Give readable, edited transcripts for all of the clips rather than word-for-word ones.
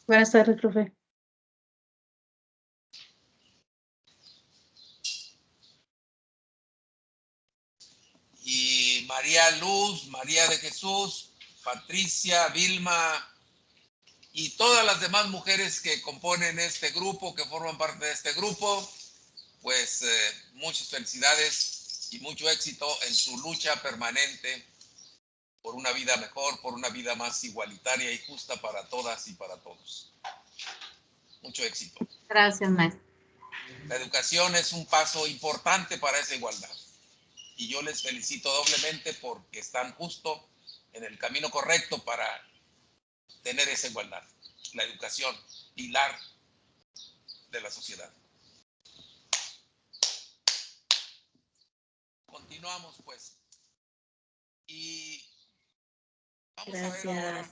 Buenas tardes, profe. Y María Luz, María de Jesús, Patricia, Vilma y todas las demás mujeres que componen este grupo, que forman parte de este grupo, pues muchas felicidades y mucho éxito en su lucha permanente por una vida mejor, por una vida más igualitaria y justa para todas y para todos. Mucho éxito. Gracias, maestra. La educación es un paso importante para esa igualdad. Y yo les felicito doblemente porque están justo en el camino correcto para tener esa igualdad. La educación, pilar de la sociedad. Continuamos, pues. Y vamos a ver ahora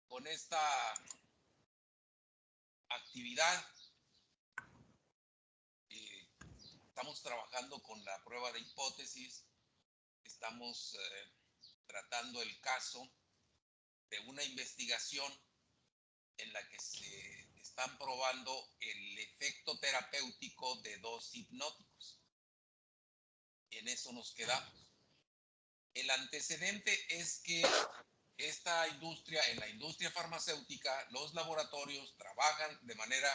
con esta actividad. Estamos trabajando con la prueba de hipótesis. Estamos tratando el caso de una investigación en la que se están probando el efecto terapéutico de dos hipnóticos. En eso nos quedamos. El antecedente es que esta industria, en la industria farmacéutica, los laboratorios trabajan de manera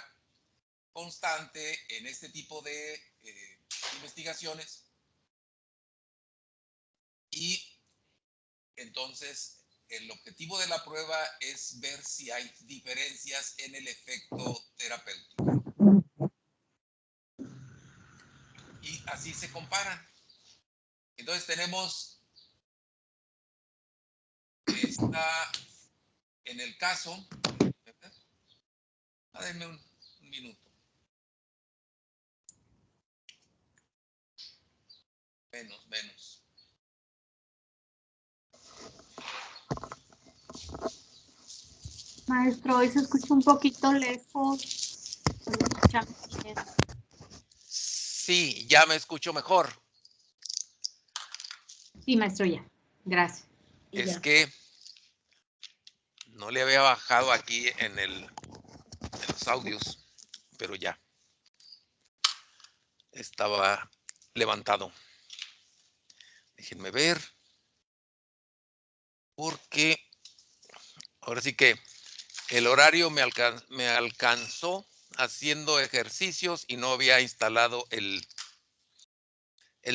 constante en este tipo de investigaciones y entonces el objetivo de la prueba es ver si hay diferencias en el efecto terapéutico. Y así se comparan. Entonces tenemos en el caso, denme un minuto. Menos. Maestro, hoy se escucha un poquito lejos. Sí, ya me escucho mejor. Sí, maestro, ya. Gracias. Es que no le había bajado aquí en los audios, pero ya estaba levantado. Déjenme ver, porque ahora sí que el horario me alcanzó haciendo ejercicios y no había instalado el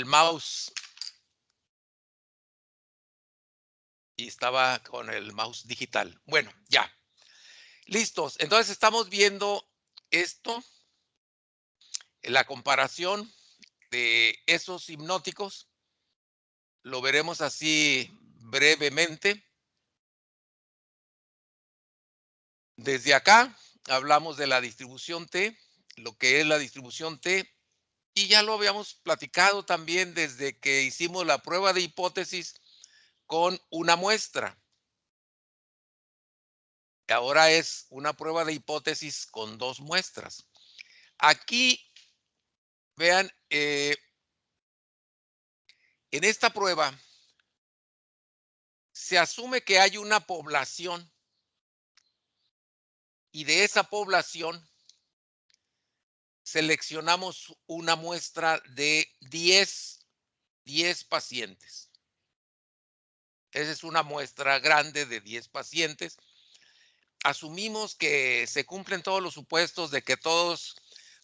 mouse. Y estaba con el mouse digital. Bueno, ya. Listos. Entonces estamos viendo esto, la comparación de esos hipnóticos. Lo veremos así brevemente. Desde acá hablamos de la distribución T, lo que es la distribución T, y ya lo habíamos platicado también desde que hicimos la prueba de hipótesis con una muestra. Ahora es una prueba de hipótesis con dos muestras. Aquí, vean, en esta prueba se asume que hay una población y de esa población seleccionamos una muestra de 10 pacientes. Esa es una muestra grande de 10 pacientes. Asumimos que se cumplen todos los supuestos de que todos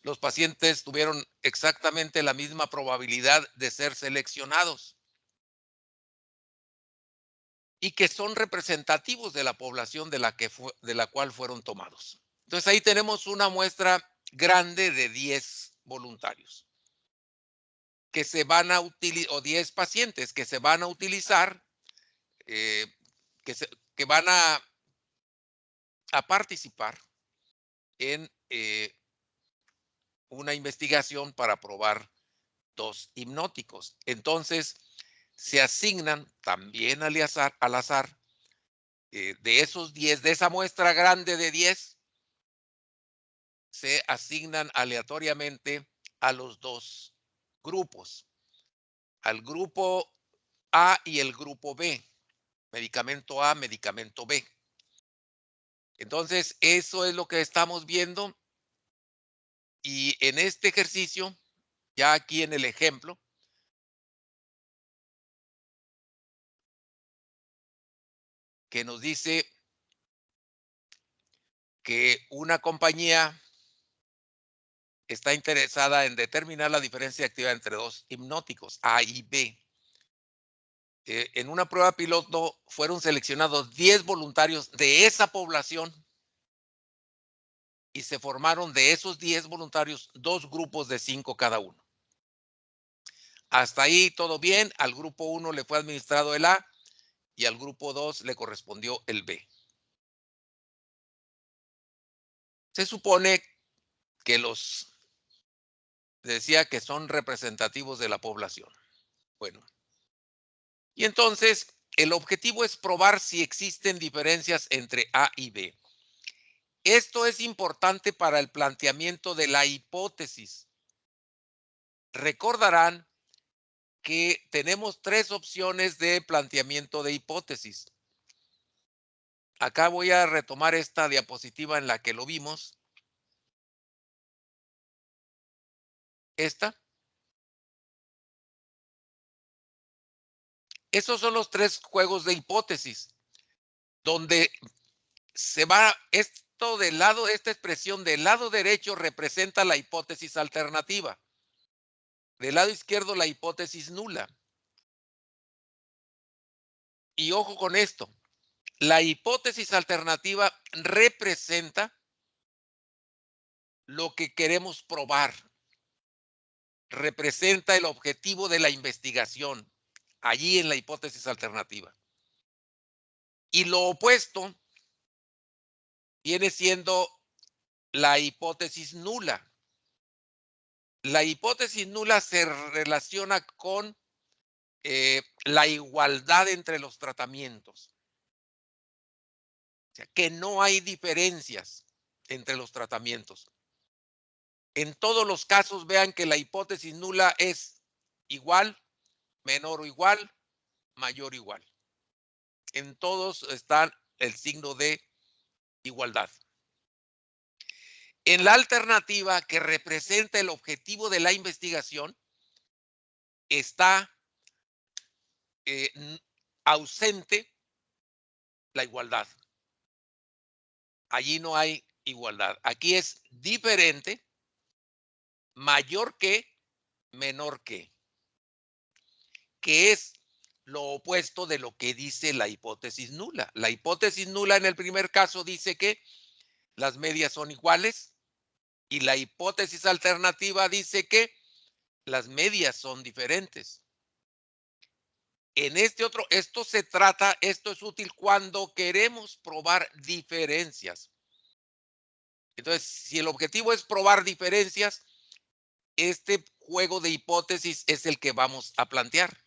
los pacientes tuvieron exactamente la misma probabilidad de ser seleccionados y que son representativos de la población de la cual fueron tomados. Entonces ahí tenemos una muestra grande de 10 voluntarios que se van a utilizar, o 10 pacientes que se van a utilizar, que van a participar en una investigación para probar dos hipnóticos. Entonces, se asignan también al azar de esos 10, de esa muestra grande de 10, se asignan aleatoriamente a los dos grupos, al grupo A y el grupo B, medicamento A, medicamento B. Entonces, eso es lo que estamos viendo. Y en este ejercicio, ya aquí en el ejemplo, que nos dice que una compañía está interesada en determinar la diferencia de actividad entre dos hipnóticos, A y B. En una prueba piloto fueron seleccionados 10 voluntarios de esa población y se formaron de esos 10 voluntarios 2 grupos de 5 cada uno. Hasta ahí todo bien. Al grupo 1 le fue administrado el A y al grupo 2 le correspondió el B. Se supone que decía que son representativos de la población. Bueno, y entonces el objetivo es probar si existen diferencias entre A y B. Esto es importante para el planteamiento de la hipótesis. Recordarán que tenemos 3 opciones de planteamiento de hipótesis. Acá voy a retomar esta diapositiva en la que lo vimos. Esta. Esos son los 3 juegos de hipótesis, donde se va esto del lado, esta expresión del lado derecho representa la hipótesis alternativa. Del lado izquierdo la hipótesis nula. Y ojo con esto, la hipótesis alternativa representa lo que queremos probar. Representa el objetivo de la investigación, allí en la hipótesis alternativa. Y lo opuesto viene siendo la hipótesis nula. La hipótesis nula se relaciona con la igualdad entre los tratamientos. O sea, que no hay diferencias entre los tratamientos. En todos los casos, vean que la hipótesis nula es igual, menor o igual, mayor o igual. En todos está el signo de igualdad. En la alternativa que representa el objetivo de la investigación, está ausente la igualdad. Allí no hay igualdad. Aquí es diferente, mayor que, menor que es lo opuesto de lo que dice la hipótesis nula. La hipótesis nula en el primer caso dice que las medias son iguales y la hipótesis alternativa dice que las medias son diferentes. En este otro, esto es útil cuando queremos probar diferencias. Entonces, si el objetivo es probar diferencias, este juego de hipótesis es el que vamos a plantear.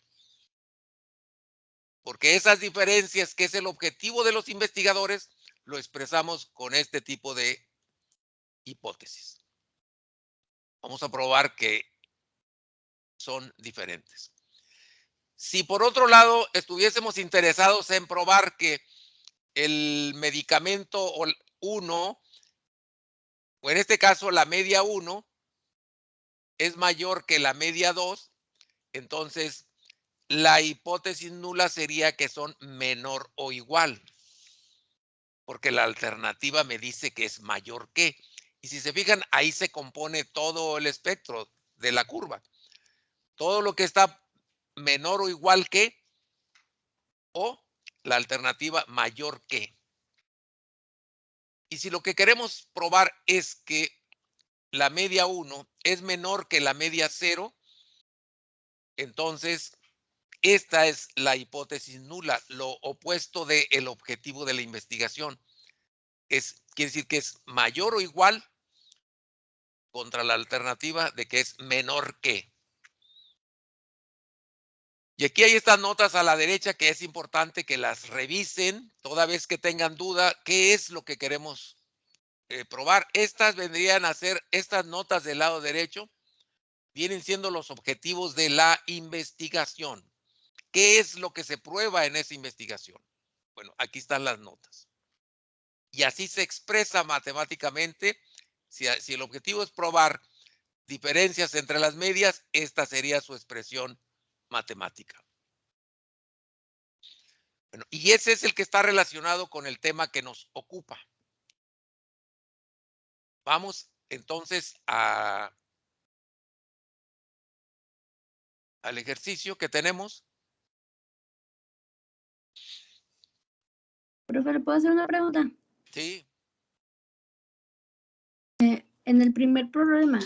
Porque esas diferencias, que es el objetivo de los investigadores, lo expresamos con este tipo de hipótesis. Vamos a probar que son diferentes. Si por otro lado estuviésemos interesados en probar que el medicamento 1, o en este caso la media 1, es mayor que la media 2, entonces la hipótesis nula sería que son menor o igual, porque la alternativa me dice que es mayor que. Y si se fijan, ahí se compone todo el espectro de la curva. Todo lo que está menor o igual que, o la alternativa mayor que. Y si lo que queremos probar es que la media 1 es menor que la media 0, entonces esta es la hipótesis nula, lo opuesto del objetivo de la investigación. Quiere decir que es mayor o igual contra la alternativa de que es menor que. Y aquí hay estas notas a la derecha que es importante que las revisen toda vez que tengan duda qué es lo que queremos probar. Estas vendrían a ser, estas notas del lado derecho, vienen siendo los objetivos de la investigación. ¿Qué es lo que se prueba en esa investigación? Bueno, aquí están las notas. Y así se expresa matemáticamente. Si el objetivo es probar diferencias entre las medias, esta sería su expresión matemática. Bueno, y ese es el que está relacionado con el tema que nos ocupa. Vamos entonces al ejercicio que tenemos. Profe, ¿le puedo hacer una pregunta? Sí. En el primer problema,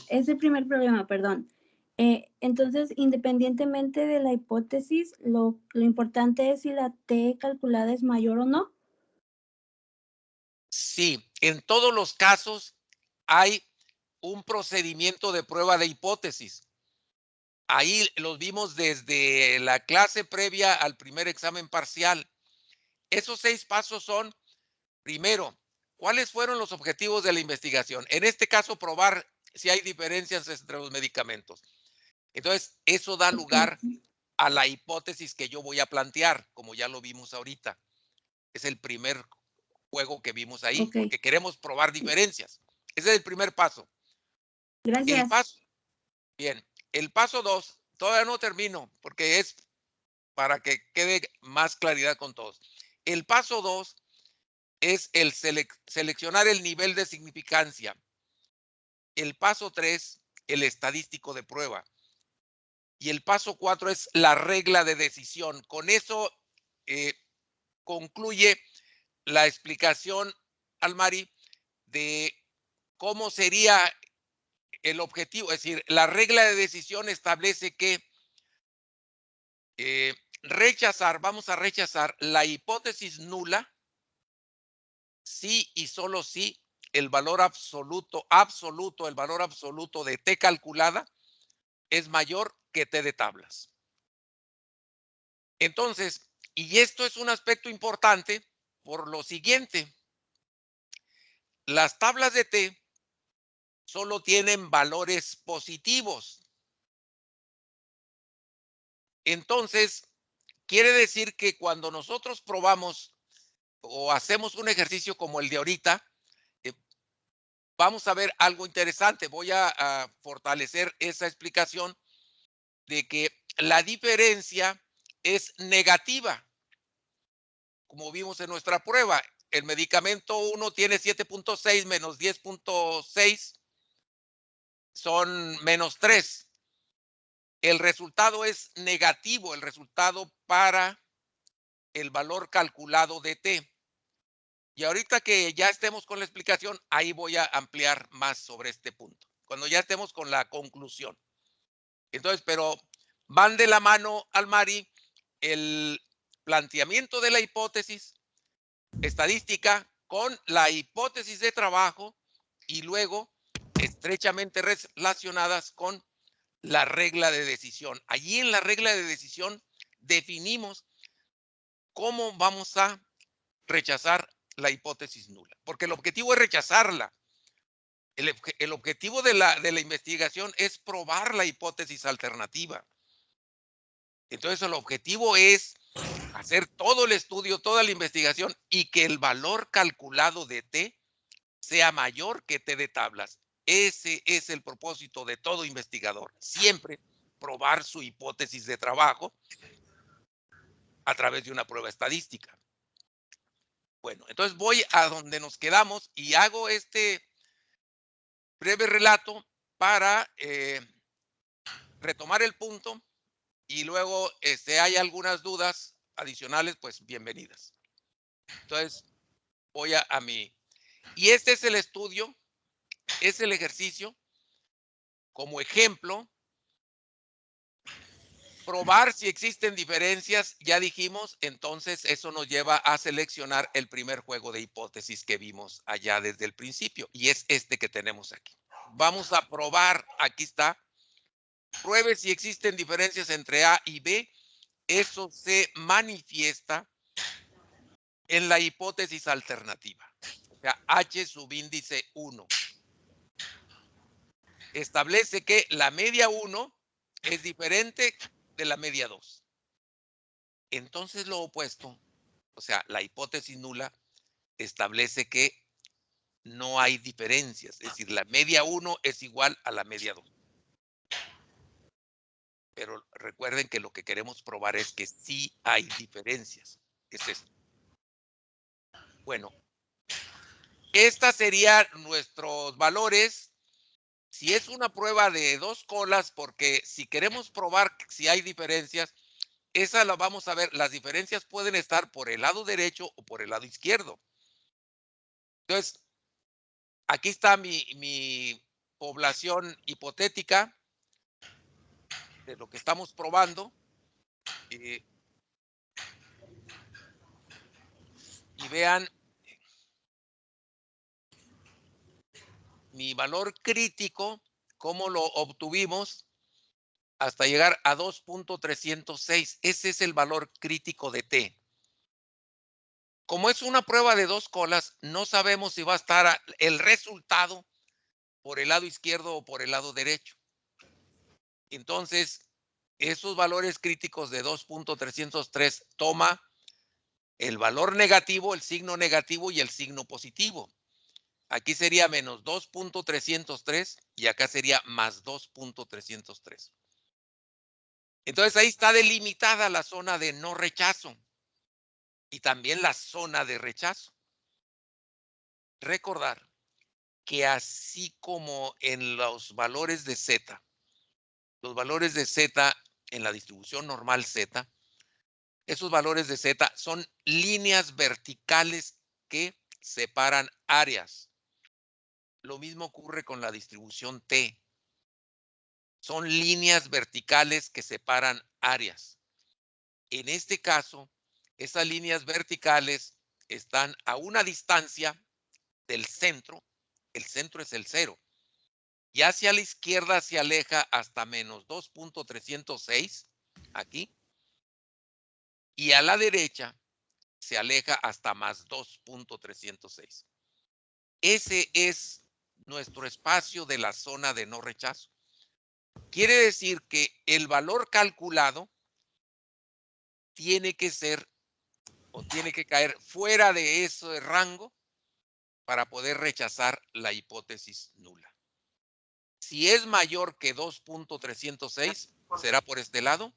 perdón. Entonces, independientemente de la hipótesis, lo importante es si la T calculada es mayor o no. Sí, en todos los casos hay un procedimiento de prueba de hipótesis. Ahí los vimos desde la clase previa al primer examen parcial. Esos 6 pasos son, primero, ¿cuáles fueron los objetivos de la investigación? En este caso, probar si hay diferencias entre los medicamentos. Entonces, eso da lugar a la hipótesis que yo voy a plantear, como ya lo vimos ahorita. Es el primer juego que vimos ahí, Ok. porque queremos probar diferencias. Ese es el primer paso. El Gracias. paso, bien, el paso 2, todavía no termino, porque es para que quede más claridad con todos. El paso 2 es el seleccionar el nivel de significancia. El paso 3, el estadístico de prueba. Y el paso 4 es la regla de decisión. Con eso concluye la explicación, Almari, de cómo sería el objetivo. Es decir, la regla de decisión establece que vamos a rechazar la hipótesis nula si y solo si el valor absoluto, el valor absoluto de T calculada es mayor que T de tablas. Entonces, y esto es un aspecto importante por lo siguiente. Las tablas de T solo tienen valores positivos. Entonces, quiere decir que cuando nosotros probamos o hacemos un ejercicio como el de ahorita, vamos a ver algo interesante. Voy a fortalecer esa explicación de que la diferencia es negativa, como vimos en nuestra prueba. El medicamento 1 tiene 7.6 menos 10.6 son menos 3. El resultado es negativo, el resultado para el valor calculado de T. Y ahorita que ya estemos con la explicación, ahí voy a ampliar más sobre este punto, cuando ya estemos con la conclusión. Entonces, pero van de la mano, Almari, el planteamiento de la hipótesis estadística con la hipótesis de trabajo y luego estrechamente relacionadas con la regla de decisión. Allí en la regla de decisión definimos cómo vamos a rechazar la hipótesis nula, porque el objetivo es rechazarla. El objetivo de la investigación es probar la hipótesis alternativa. Entonces, el objetivo es hacer todo el estudio, toda la investigación y que el valor calculado de T sea mayor que T de tablas. Ese es el propósito de todo investigador. Siempre probar su hipótesis de trabajo a través de una prueba estadística. Bueno, entonces voy a donde nos quedamos y hago este breve relato para retomar el punto y luego, hay algunas dudas adicionales, pues bienvenidas. Entonces, voy a mí. Y este es el estudio, es el ejercicio. Como ejemplo, probar si existen diferencias, ya dijimos, entonces eso nos lleva a seleccionar el primer juego de hipótesis que vimos allá desde el principio, y es este que tenemos aquí. Vamos a probar, aquí está, pruebe si existen diferencias entre A y B. Eso se manifiesta en la hipótesis alternativa. O sea, H subíndice 1. Establece que la media 1 es diferente de la media 2. Entonces lo opuesto, o sea, la hipótesis nula, establece que no hay diferencias. Es decir, la media 1 es igual a la media 2. Pero recuerden que lo que queremos probar es que sí hay diferencias. Es esto. Bueno, estas serían nuestros valores. Si es una prueba de 2 colas, porque si queremos probar si hay diferencias, esa la vamos a ver. Las diferencias pueden estar por el lado derecho o por el lado izquierdo. Entonces, aquí está mi población hipotética de lo que estamos probando. Y vean mi valor crítico, cómo lo obtuvimos hasta llegar a 2.306. Ese es el valor crítico de T. Como es una prueba de 2 colas, no sabemos si va a estar el resultado por el lado izquierdo o por el lado derecho. Entonces, esos valores críticos de 2.303 toma el valor negativo, el signo negativo y el signo positivo. Aquí sería menos 2.303 y acá sería más 2.303. Entonces ahí está delimitada la zona de no rechazo y también la zona de rechazo. Recordar que así como en los valores de Z, los valores de Z en la distribución normal Z, esos valores de Z son líneas verticales que separan áreas. Lo mismo ocurre con la distribución T. Son líneas verticales que separan áreas. En este caso, esas líneas verticales están a una distancia del centro. El centro es el 0. Y hacia la izquierda se aleja hasta menos 2.306, aquí. Y a la derecha se aleja hasta más 2.306. Ese es nuestro espacio de la zona de no rechazo. Quiere decir que el valor calculado tiene que ser o tiene que caer fuera de ese rango para poder rechazar la hipótesis nula. Si es mayor que 2.306, será por este lado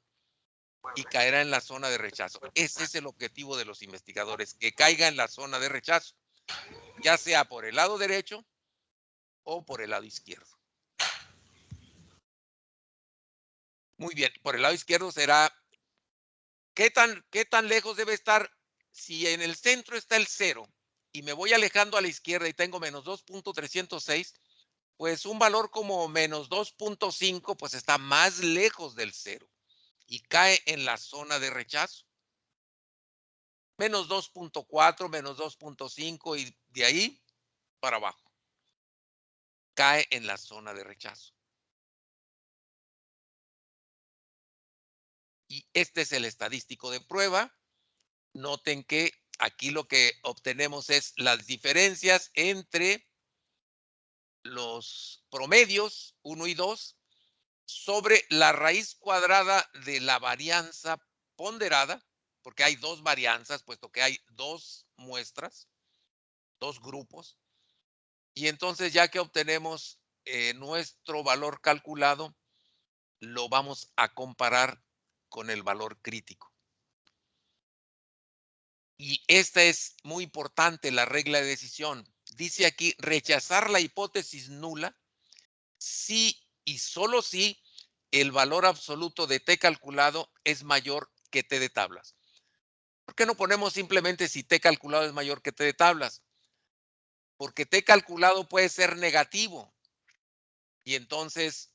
y caerá en la zona de rechazo. Ese es el objetivo de los investigadores, que caiga en la zona de rechazo, ya sea por el lado derecho o por el lado izquierdo. Muy bien, por el lado izquierdo será, ¿qué tan lejos debe estar? Si en el centro está el 0 y me voy alejando a la izquierda y tengo menos 2.306, pues un valor como menos 2.5 pues está más lejos del 0 y cae en la zona de rechazo. Menos 2.4, menos 2.5 y de ahí para abajo. Cae en la zona de rechazo. Y este es el estadístico de prueba. Noten que aquí lo que obtenemos es las diferencias entre los promedios 1 y 2 sobre la raíz cuadrada de la varianza ponderada, porque hay 2 varianzas, puesto que hay 2 muestras, 2 grupos. Y entonces, ya que obtenemos nuestro valor calculado, lo vamos a comparar con el valor crítico. Y esta es muy importante, la regla de decisión. Dice aquí, rechazar la hipótesis nula si y solo si el valor absoluto de T calculado es mayor que T de tablas. ¿Por qué no ponemos simplemente si T calculado es mayor que T de tablas? Porque T calculado puede ser negativo. Y entonces,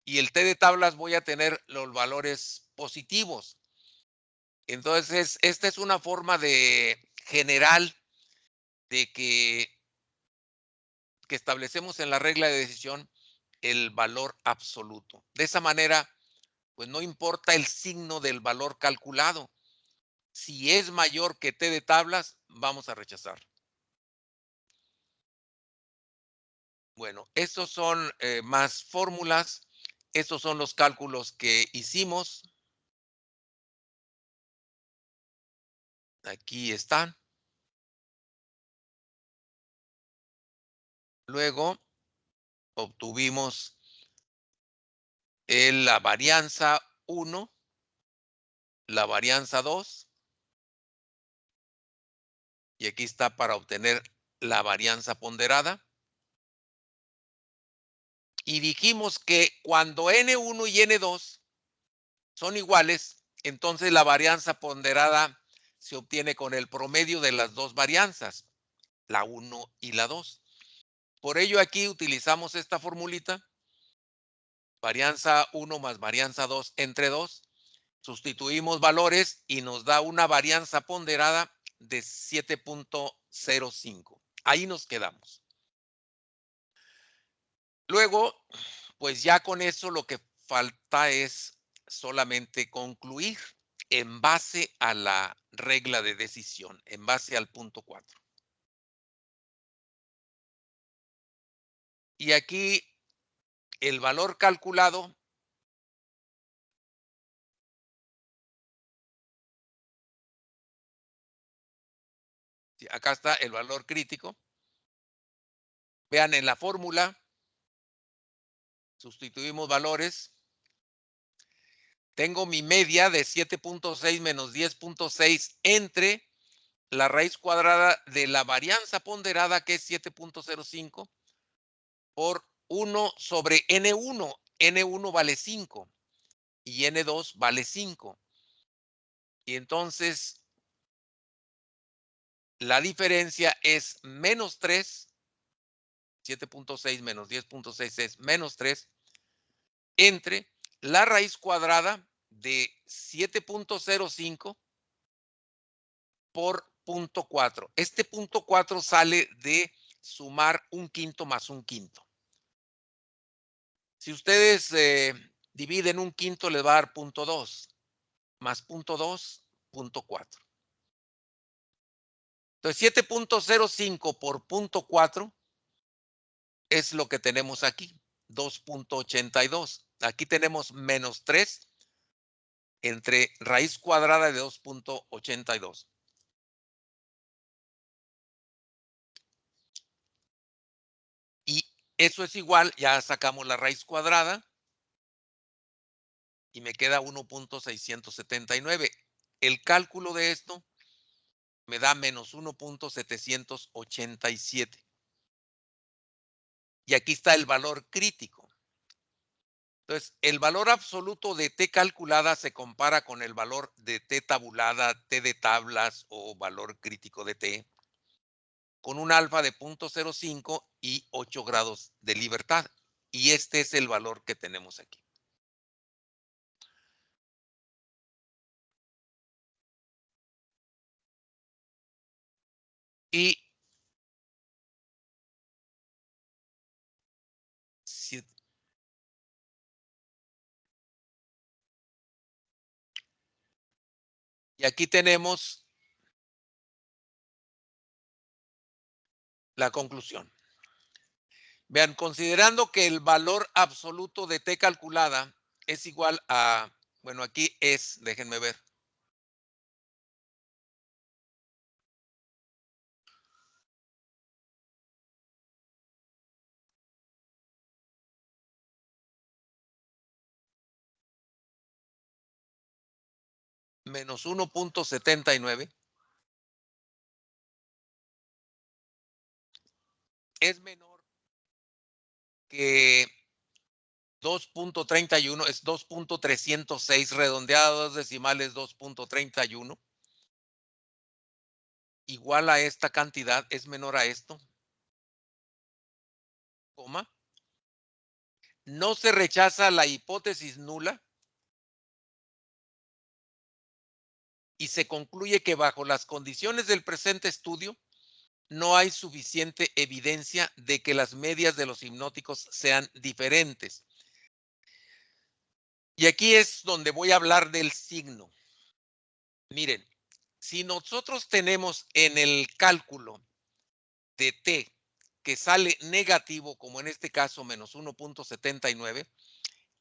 y el T de tablas voy a tener los valores positivos. Entonces, esta es una forma de general de que establecemos en la regla de decisión el valor absoluto. De esa manera, pues no importa el signo del valor calculado. Si es mayor que T de tablas, vamos a rechazar. Bueno, estos son más fórmulas. Estos son los cálculos que hicimos. Aquí están. Luego obtuvimos la varianza 1, la varianza 2, y aquí está para obtener la varianza ponderada. Y dijimos que cuando N1 y N2 son iguales, entonces la varianza ponderada se obtiene con el promedio de las dos varianzas, la 1 y la 2. Por ello aquí utilizamos esta formulita, varianza 1 más varianza 2 entre 2. Sustituimos valores y nos da una varianza ponderada de 7.05. Ahí nos quedamos. Luego, pues ya con eso lo que falta es solamente concluir en base a la regla de decisión, en base al punto 4. Y aquí el valor calculado, acá está el valor crítico. Vean en la fórmula, sustituimos valores. Tengo mi media de 7.6 menos 10.6 entre la raíz cuadrada de la varianza ponderada, que es 7.05, por 1 sobre N1. N1 vale 5 y N2 vale 5. Y entonces la diferencia es menos 3. 7.6 menos 10.6 es menos 3 entre la raíz cuadrada de 7.05 por 0.4. Este 0.4 sale de sumar un quinto más un quinto. Si ustedes dividen un quinto, les va a dar 0.2 más 0.2, 0.4. Entonces 7.05 por 0.4 es lo que tenemos aquí, 2.82. Aquí tenemos menos 3 entre raíz cuadrada de 2.82. Y eso es igual, ya sacamos la raíz cuadrada y me queda 1.679. El cálculo de esto me da menos 1.787. Y aquí está el valor crítico. Entonces, el valor absoluto de T calculada se compara con el valor de T tabulada, T de tablas o valor crítico de T, con un alfa de 0.05 y 8 grados de libertad. Y este es el valor que tenemos aquí. Y aquí tenemos la conclusión. Vean, considerando que el valor absoluto de T calculada es igual a, bueno, aquí es, déjenme ver. Menos 1.79 es menor que 2.31, es 2.306, redondeado a dos decimales 2.31, igual a esta cantidad, es menor a esto, coma. No se rechaza la hipótesis nula y se concluye que bajo las condiciones del presente estudio no hay suficiente evidencia de que las medias de los hipnóticos sean diferentes. Y aquí es donde voy a hablar del signo. Miren, si nosotros tenemos en el cálculo de T que sale negativo, como en este caso menos 1.79,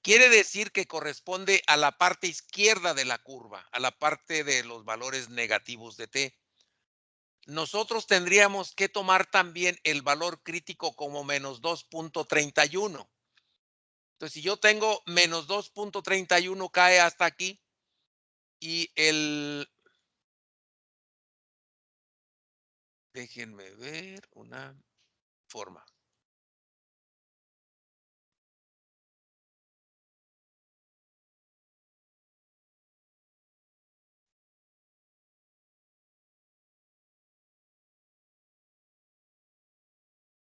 quiere decir que corresponde a la parte izquierda de la curva, a la parte de los valores negativos de T. nosotros tendríamos que tomar también el valor crítico como menos 2.31. Entonces, si yo tengo menos 2.31 cae hasta aquí y déjenme ver una forma.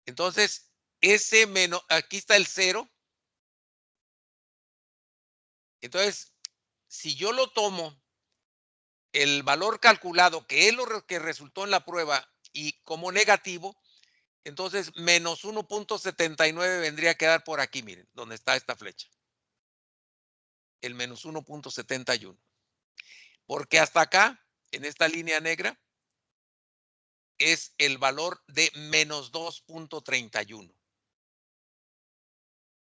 Entonces, ese menos, aquí está el 0. Entonces, si yo lo tomo, el valor calculado, que es lo que resultó en la prueba, y como negativo, entonces menos 1.79 vendría a quedar por aquí, miren, donde está esta flecha. El menos 1.71. Porque hasta acá, en esta línea negra, es el valor de menos 2.31.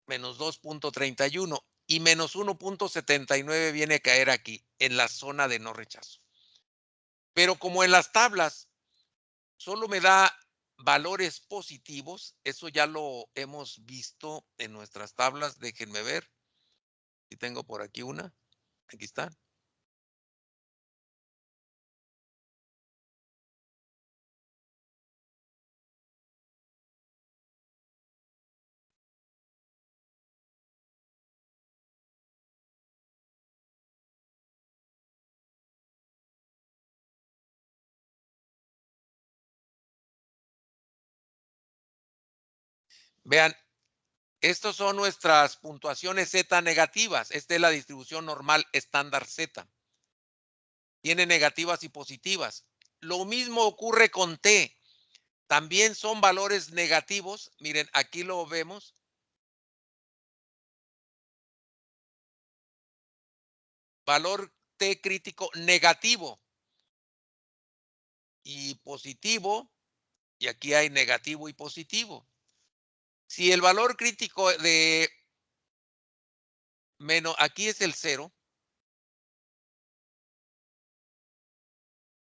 Menos 2.31 y menos 1.79 viene a caer aquí, en la zona de no rechazo. Pero como en las tablas solo me da valores positivos, eso ya lo hemos visto en nuestras tablas, déjenme ver, si tengo por aquí una, aquí está. Vean, estos son nuestras puntuaciones Z negativas. Esta es la distribución normal estándar Z. Tiene negativas y positivas. Lo mismo ocurre con T. También son valores negativos. Miren, aquí lo vemos. Valor T crítico negativo y positivo. Y aquí hay negativo y positivo. Si el valor crítico de menos, aquí es el 0.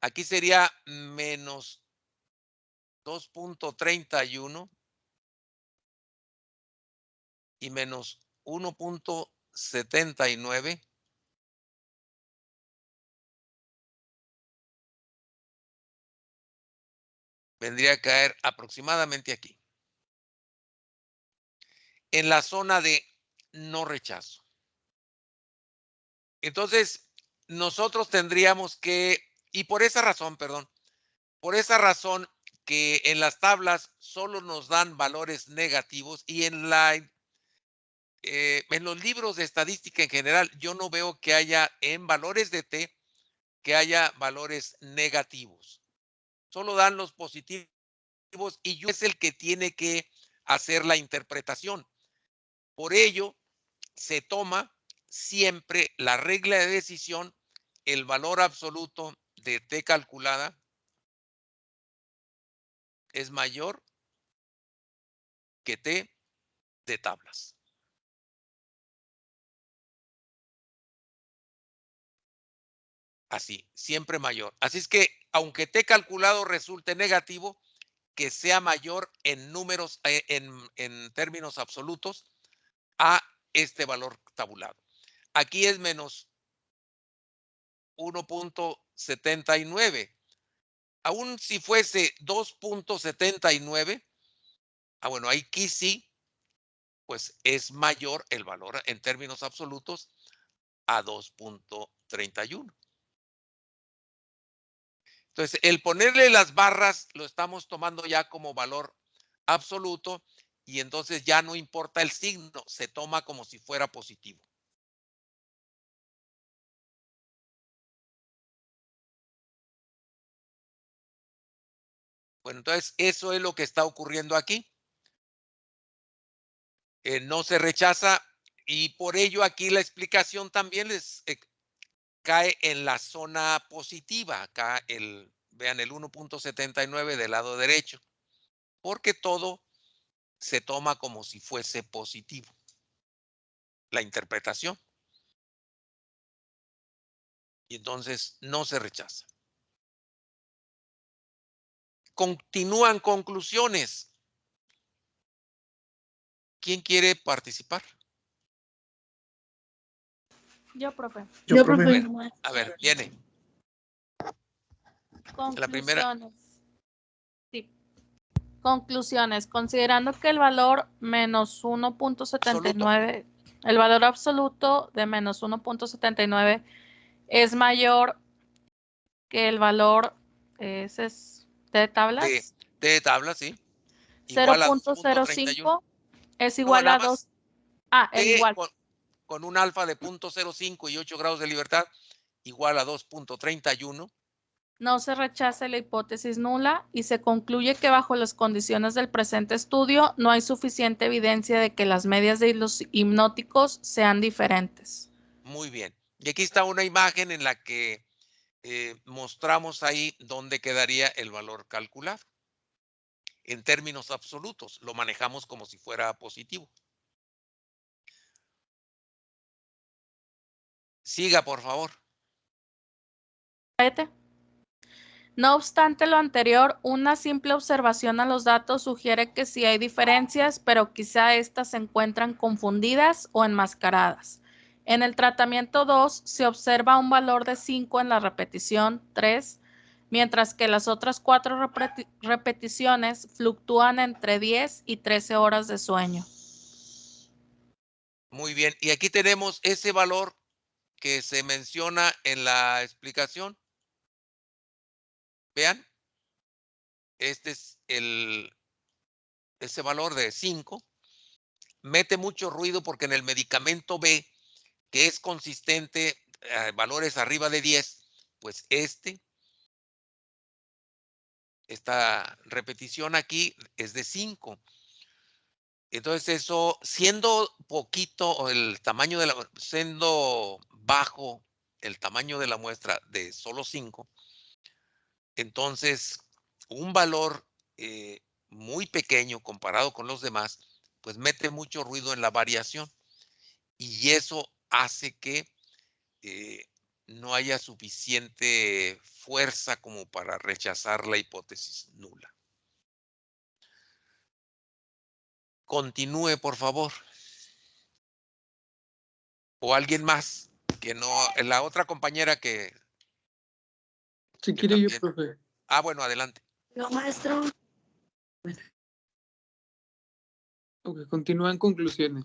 Aquí sería menos 2.31 y menos 1.79. Vendría a caer aproximadamente aquí, en la zona de no rechazo. Entonces, nosotros tendríamos que, y por esa razón, perdón, por esa razón que en las tablas solo nos dan valores negativos y en los libros de estadística en general, yo no veo que haya en valores de T que haya valores negativos. Solo dan los positivos y yo es el que tiene que hacer la interpretación. Por ello, se toma siempre la regla de decisión, el valor absoluto de T calculada es mayor que T de tablas. Así, siempre mayor. Así es que, aunque T calculado resulte negativo, que sea mayor en números, en términos absolutos, a este valor tabulado. Aquí es menos 1.79. Aún si fuese 2.79, bueno, aquí sí, pues es mayor el valor en términos absolutos a 2.31. Entonces, el ponerle las barras lo estamos tomando ya como valor absoluto y entonces ya no importa el signo, se toma como si fuera positivo. Bueno, entonces eso es lo que está ocurriendo aquí. No se rechaza y por ello aquí la explicación también les cae en la zona positiva. Acá vean el 1.79 del lado derecho, porque todo se toma como si fuese positivo. La interpretación. Y entonces no se rechaza. Continúan conclusiones. ¿Quién quiere participar? Yo, profe. Yo, profe. Bueno, a ver, viene. La primera. Conclusiones. Sí. Conclusiones. Considerando que el valor menos 1.79, el valor absoluto de menos 1.79 es mayor que el valor, ese es de tablas, De tabla, sí. Igual a 2.31. 0.05 es igual a 2. El igual. Con un alfa de 0.05 y 8 grados de libertad, igual a 2.31. No se rechaza la hipótesis nula y se concluye que bajo las condiciones del presente estudio no hay suficiente evidencia de que las medias de los hipnóticos sean diferentes. Muy bien. Y aquí está una imagen en la que mostramos ahí dónde quedaría el valor calculado. En términos absolutos, lo manejamos como si fuera positivo. Siga, por favor. No obstante lo anterior, una simple observación a los datos sugiere que sí hay diferencias, pero quizá estas se encuentran confundidas o enmascaradas. En el tratamiento 2 se observa un valor de 5 en la repetición 3, mientras que las otras 4 repeticiones fluctúan entre 10 y 13 horas de sueño. Muy bien. Y aquí tenemos ese valor que se menciona en la explicación. Vean, este es ese valor de 5. Mete mucho ruido porque en el medicamento B, que es consistente a valores arriba de 10, pues esta repetición aquí es de 5. Entonces eso, siendo poquito o el tamaño de siendo bajo el tamaño de la muestra de solo 5, entonces un valor muy pequeño comparado con los demás, pues mete mucho ruido en la variación y eso hace que no haya suficiente fuerza como para rechazar la hipótesis nula. Continúe, por favor. O alguien más que no, la otra compañera que. Si quiere yo, profe. Bueno, adelante. No, maestro. Ok, continúan conclusiones.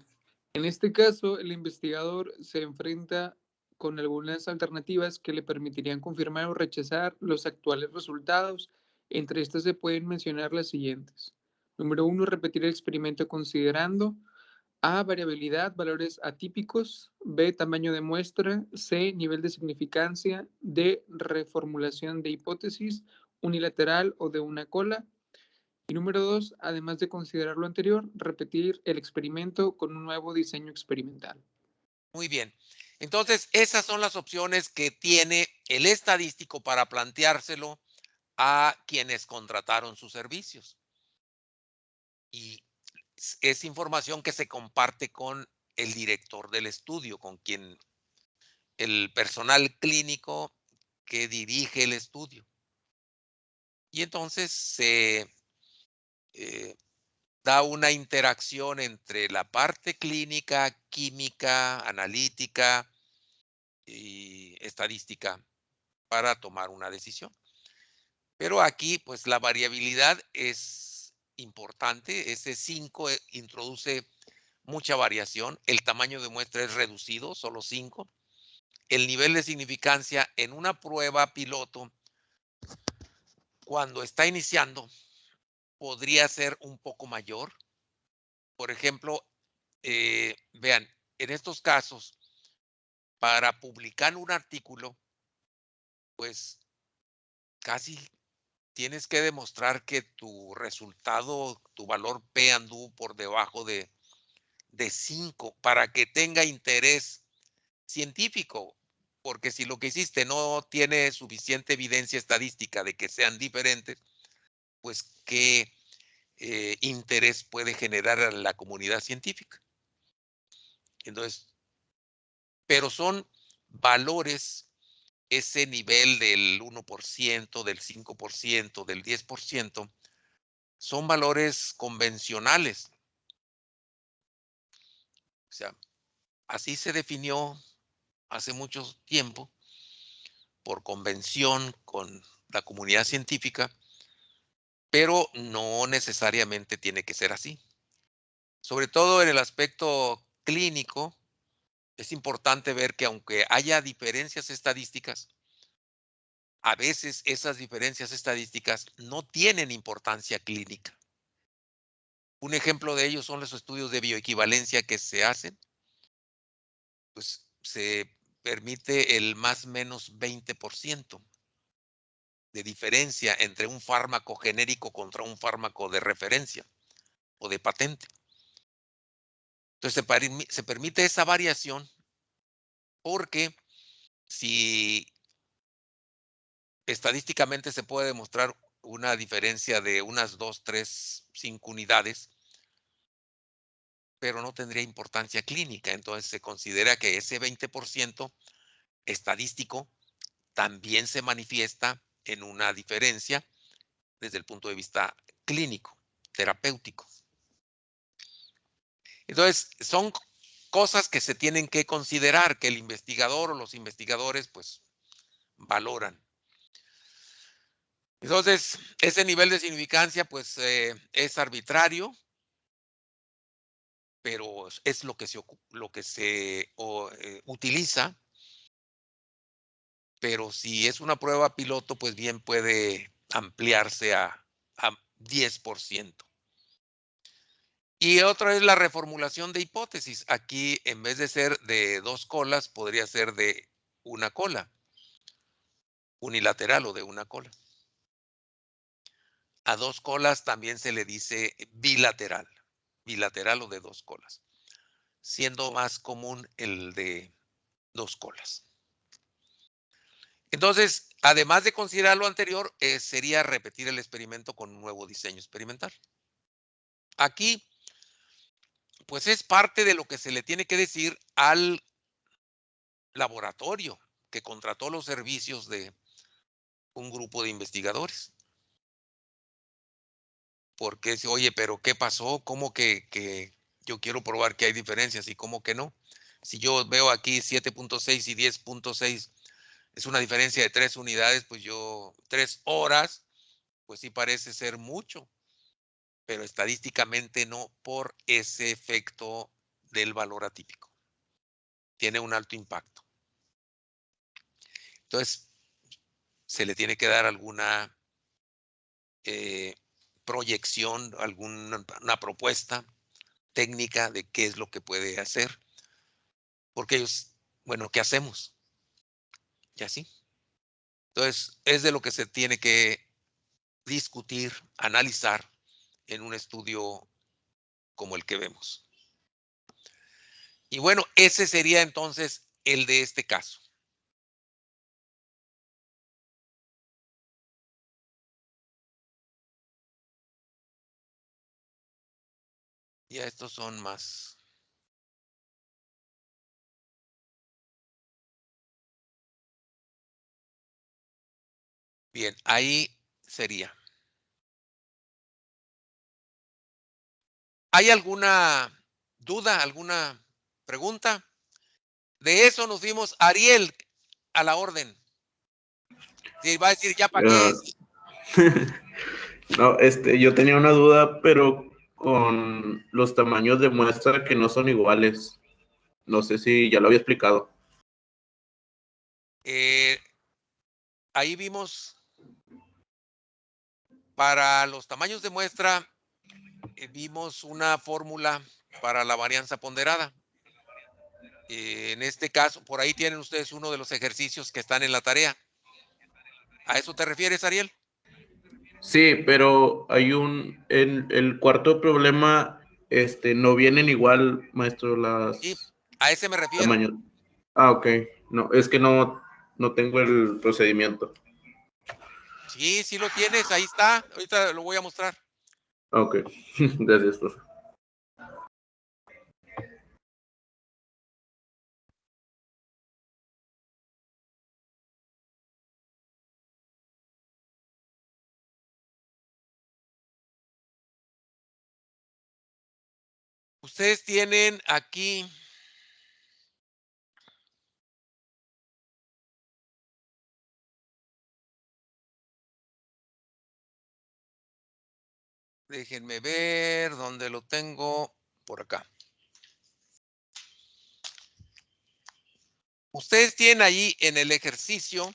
En este caso, el investigador se enfrenta con algunas alternativas que le permitirían confirmar o rechazar los actuales resultados. Entre estas se pueden mencionar las siguientes. Número 1, repetir el experimento considerando A, variabilidad, valores atípicos, B, tamaño de muestra, C, nivel de significancia, D, reformulación de hipótesis unilateral o de una cola. Y número 2, además de considerar lo anterior, repetir el experimento con un nuevo diseño experimental. Muy bien. Entonces, esas son las opciones que tiene el estadístico para planteárselo a quienes contrataron sus servicios. Y es información que se comparte con el director del estudio, con quien el personal clínico que dirige el estudio. Y entonces se da una interacción entre la parte clínica, química, analítica y estadística para tomar una decisión. Pero aquí, pues la variabilidad es importante. Ese 5 introduce mucha variación. El tamaño de muestra es reducido, solo 5. El nivel de significancia en una prueba piloto, cuando está iniciando, podría ser un poco mayor. Por ejemplo, vean, en estos casos, para publicar un artículo, pues casi tienes que demostrar que tu resultado, tu valor P anduvo por debajo de 5 para que tenga interés científico. Porque si lo que hiciste no tiene suficiente evidencia estadística de que sean diferentes, pues qué interés puede generar a la comunidad científica. Entonces, pero son valores ese nivel del 1%, del 5%, del 10%, son valores convencionales. O sea, así se definió hace mucho tiempo por convención con la comunidad científica, pero no necesariamente tiene que ser así. Sobre todo en el aspecto clínico, es importante ver que aunque haya diferencias estadísticas, a veces esas diferencias estadísticas no tienen importancia clínica. Un ejemplo de ello son los estudios de bioequivalencia que se hacen. Pues se permite el más o menos 20% de diferencia entre un fármaco genérico contra un fármaco de referencia o de patente. Entonces se permite esa variación porque si estadísticamente se puede demostrar una diferencia de unas 2, 3, 5 unidades, pero no tendría importancia clínica. Entonces se considera que ese 20% estadístico también se manifiesta en una diferencia desde el punto de vista clínico, terapéutico. Entonces, son cosas que se tienen que considerar, que el investigador o los investigadores pues valoran. Entonces, ese nivel de significancia pues es arbitrario, pero es lo que se utiliza. Pero si es una prueba piloto, pues bien puede ampliarse a 10%. Y otra es la reformulación de hipótesis. Aquí, en vez de ser de 2 colas, podría ser de una cola, unilateral o de una cola. A 2 colas también se le dice bilateral o de 2 colas, siendo más común el de 2 colas. Entonces, además de considerar lo anterior, sería repetir el experimento con un nuevo diseño experimental. Aquí, pues es parte de lo que se le tiene que decir al laboratorio que contrató los servicios de un grupo de investigadores. Porque dice, oye, pero ¿qué pasó? ¿Cómo que yo quiero probar que hay diferencias y cómo que no? Si yo veo aquí 7.6 y 10.6, es una diferencia de 3 unidades, pues 3 horas, pues sí parece ser mucho, pero estadísticamente no por ese efecto del valor atípico. Tiene un alto impacto. Entonces, se le tiene que dar alguna proyección, una propuesta técnica de qué es lo que puede hacer. Porque ellos, bueno, ¿qué hacemos? Y así. Entonces, es de lo que se tiene que discutir, analizar en un estudio como el que vemos. Y bueno, ese sería entonces el de este caso. Ya estos son más. Bien, ahí sería. ¿Hay alguna duda, alguna pregunta? De eso nos dimos. Ariel, a la orden. Sí, va a decir, ¿ya para qué? No, yo tenía una duda, pero con los tamaños de muestra que no son iguales. No sé si ya lo había explicado. Ahí vimos para los tamaños de muestra, vimos una fórmula para la varianza ponderada. En este caso, por ahí tienen ustedes uno de los ejercicios que están en la tarea. ¿A eso te refieres, Ariel? Sí, pero hay en el cuarto problema, no vienen igual, maestro, Sí, las a ese me refiero. tamaños. Ah, ok. No, es que no tengo el procedimiento. Sí, sí lo tienes, ahí está. Ahorita lo voy a mostrar. Ok, gracias, profe. Ustedes tienen aquí déjenme ver dónde lo tengo. Por acá. Ustedes tienen ahí en el ejercicio.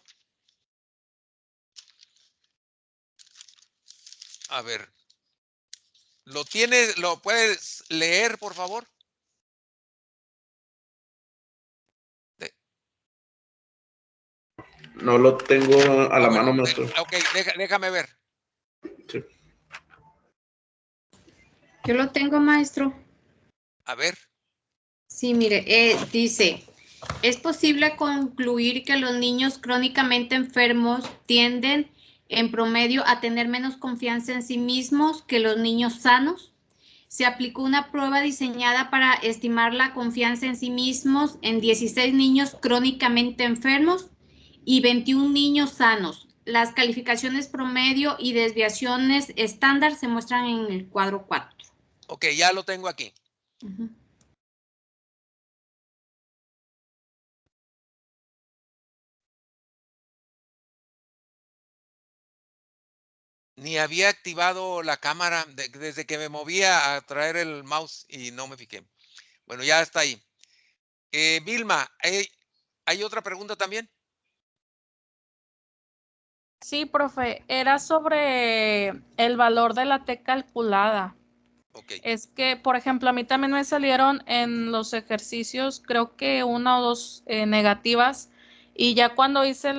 A ver. ¿Lo puedes leer, por favor? No lo tengo a la mano, maestro. Ok, déjame ver. Sí. Yo lo tengo, maestro. A ver. Sí, mire, dice, es posible concluir que los niños crónicamente enfermos tienden en promedio a tener menos confianza en sí mismos que los niños sanos. Se aplicó una prueba diseñada para estimar la confianza en sí mismos en 16 niños crónicamente enfermos y 21 niños sanos. Las calificaciones promedio y desviaciones estándar se muestran en el cuadro 4. Ok, ya lo tengo aquí. Uh-huh. Ni había activado la cámara desde que me movía a traer el mouse y no me fijé. Bueno, ya está ahí. Vilma, ¿hay otra pregunta también? Sí, profe, era sobre el valor de la T calculada. Ok. Es que, por ejemplo, a mí también me salieron en los ejercicios, creo que una o dos negativas, y ya cuando hice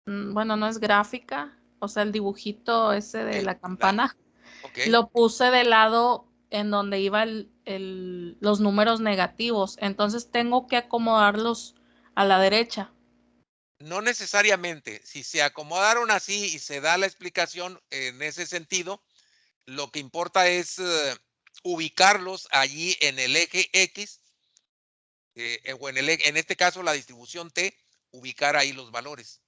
bueno, no es gráfica, o sea, el dibujito ese de la campana, Ok. lo puse de lado en donde iba los números negativos, entonces tengo que acomodarlos a la derecha. No necesariamente. Si se acomodaron así y se da la explicación en ese sentido, lo que importa es ubicarlos allí en el eje X, o en este caso la distribución T, ubicar ahí los valores.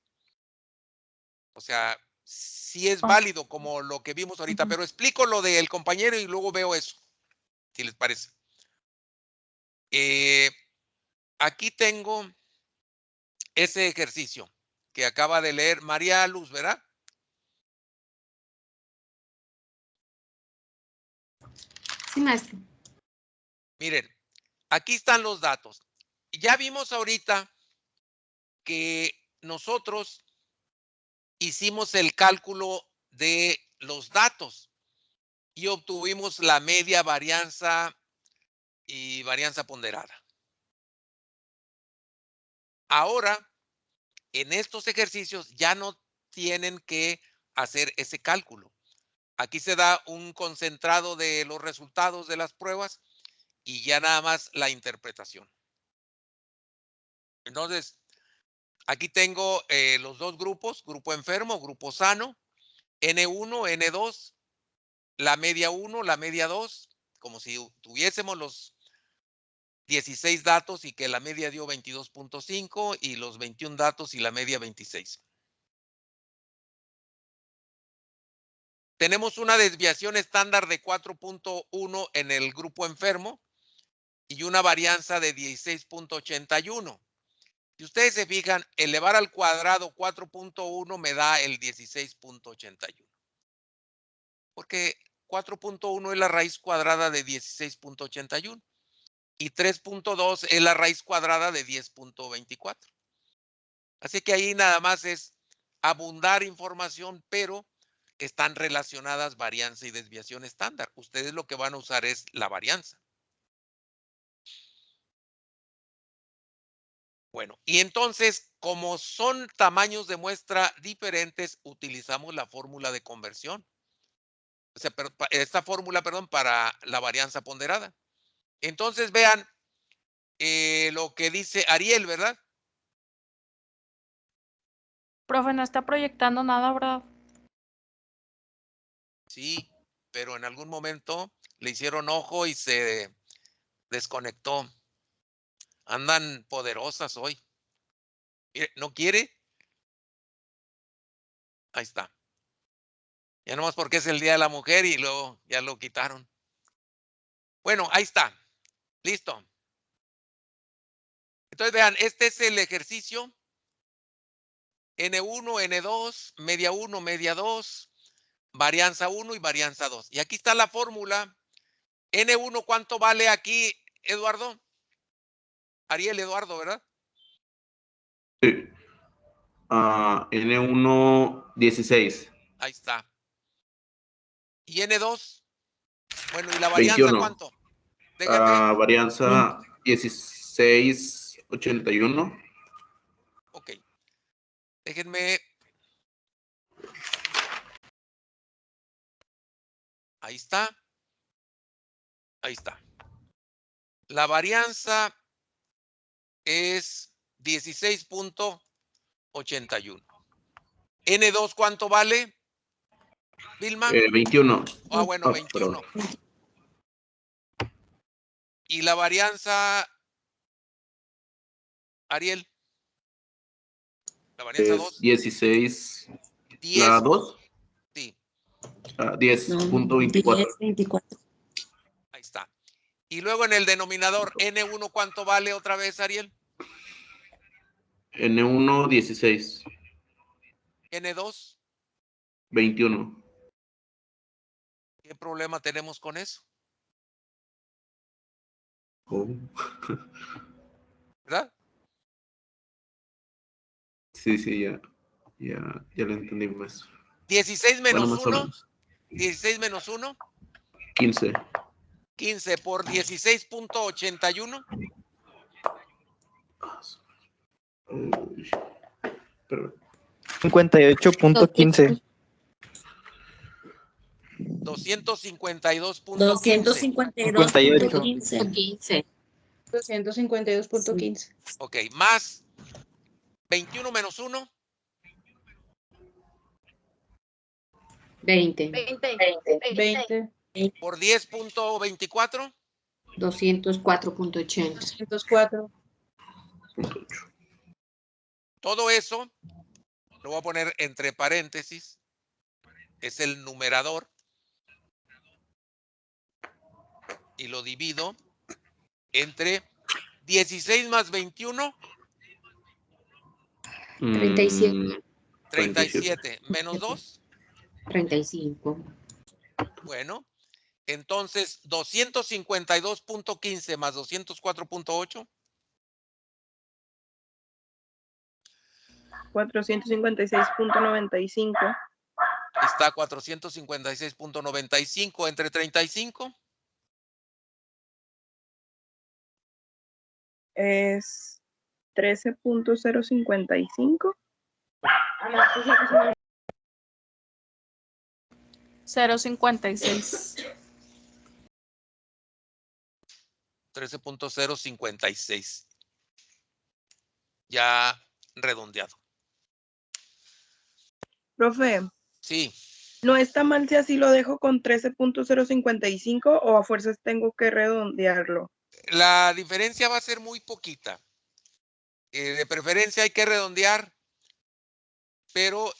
O sea, sí es Oh, válido como lo que vimos ahorita, ujú. pero explico lo del compañero y luego veo eso, si les parece. Aquí tengo ese ejercicio que acaba de leer María Luz, ¿verdad? Sí, maestro. Miren, aquí están los datos. Ya vimos ahorita que nosotros hicimos el cálculo de los datos y obtuvimos la media, varianza y varianza ponderada. Ahora, en estos ejercicios ya no tienen que hacer ese cálculo. Aquí se da un concentrado de los resultados de las pruebas y ya nada más la interpretación. Entonces, aquí tengo los dos grupos, grupo enfermo, grupo sano, N1, N2, la media 1, la media 2, como si tuviésemos los 16 datos y que la media dio 22.5 y los 21 datos y la media 26. Tenemos una desviación estándar de 4.1 en el grupo enfermo y una varianza de 16.81. Si ustedes se fijan, elevar al cuadrado 4.1 me da el 16.81. Porque 4.1 es la raíz cuadrada de 16.81 y 3.2 es la raíz cuadrada de 10.24. Así que ahí nada más es abundar información, pero están relacionadas varianza y desviación estándar. Ustedes lo que van a usar es la varianza. Bueno, y entonces, como son tamaños de muestra diferentes, utilizamos la fórmula de conversión. O sea, esta fórmula, perdón, para la varianza ponderada. Entonces, vean lo que dice Ariel, ¿verdad? Profe, no está proyectando nada, ¿verdad? Sí, pero en algún momento le hicieron ojo y se desconectó. Andan poderosas hoy. Mire, ¿no quiere? Ahí está. Ya nomás porque es el Día de la Mujer y luego ya lo quitaron. Bueno, ahí está. Listo. Entonces, vean, este es el ejercicio. N1, N2, media 1, media 2, varianza 1 y varianza 2. Y aquí está la fórmula. N1, ¿cuánto vale aquí, Eduardo? Ariel, Eduardo, ¿verdad? Sí. N1, 16. Ahí está. ¿Y N2? Bueno, ¿y la varianza 21. cuánto? Déjenme. Varianza 16, 81. Ok. Déjenme. Ahí está. Ahí está. La varianza es 16.81. N2, ¿cuánto vale? Vilma. 21. Bueno, 21. Perdón. ¿Y la varianza, Ariel? La varianza 2. 16. 10. ¿La 2? Sí. 10.24. 24. Ahí está. Y luego en el denominador, N1, ¿cuánto vale otra vez, Ariel? N1, 16. N2. 21. ¿Qué problema tenemos con eso? Oh. ¿Verdad? Sí, ya lo entendí más. 16 menos Bueno, más o 1. menos. 16 menos 1. 15. 15 por 16.81. Uy, perdón. 58.15. 252.15. 252.15. 252.15. Ok, más 21 menos 1. 20. 20. Por 10.24. 204.80. 204. Todo eso lo voy a poner entre paréntesis. Es el numerador. Y lo divido entre 16 más 21. 37. 37 menos 2. 35. Bueno, entonces 252.15 más 204.8. 456.95. Está 456.95 entre 35. Es 13.055. 0.56. 13.056. Ya redondeado. Profe, Sí. ¿no está mal si así lo dejo con 13.055 o a fuerzas tengo que redondearlo? La diferencia va a ser muy poquita. De preferencia hay que redondear, pero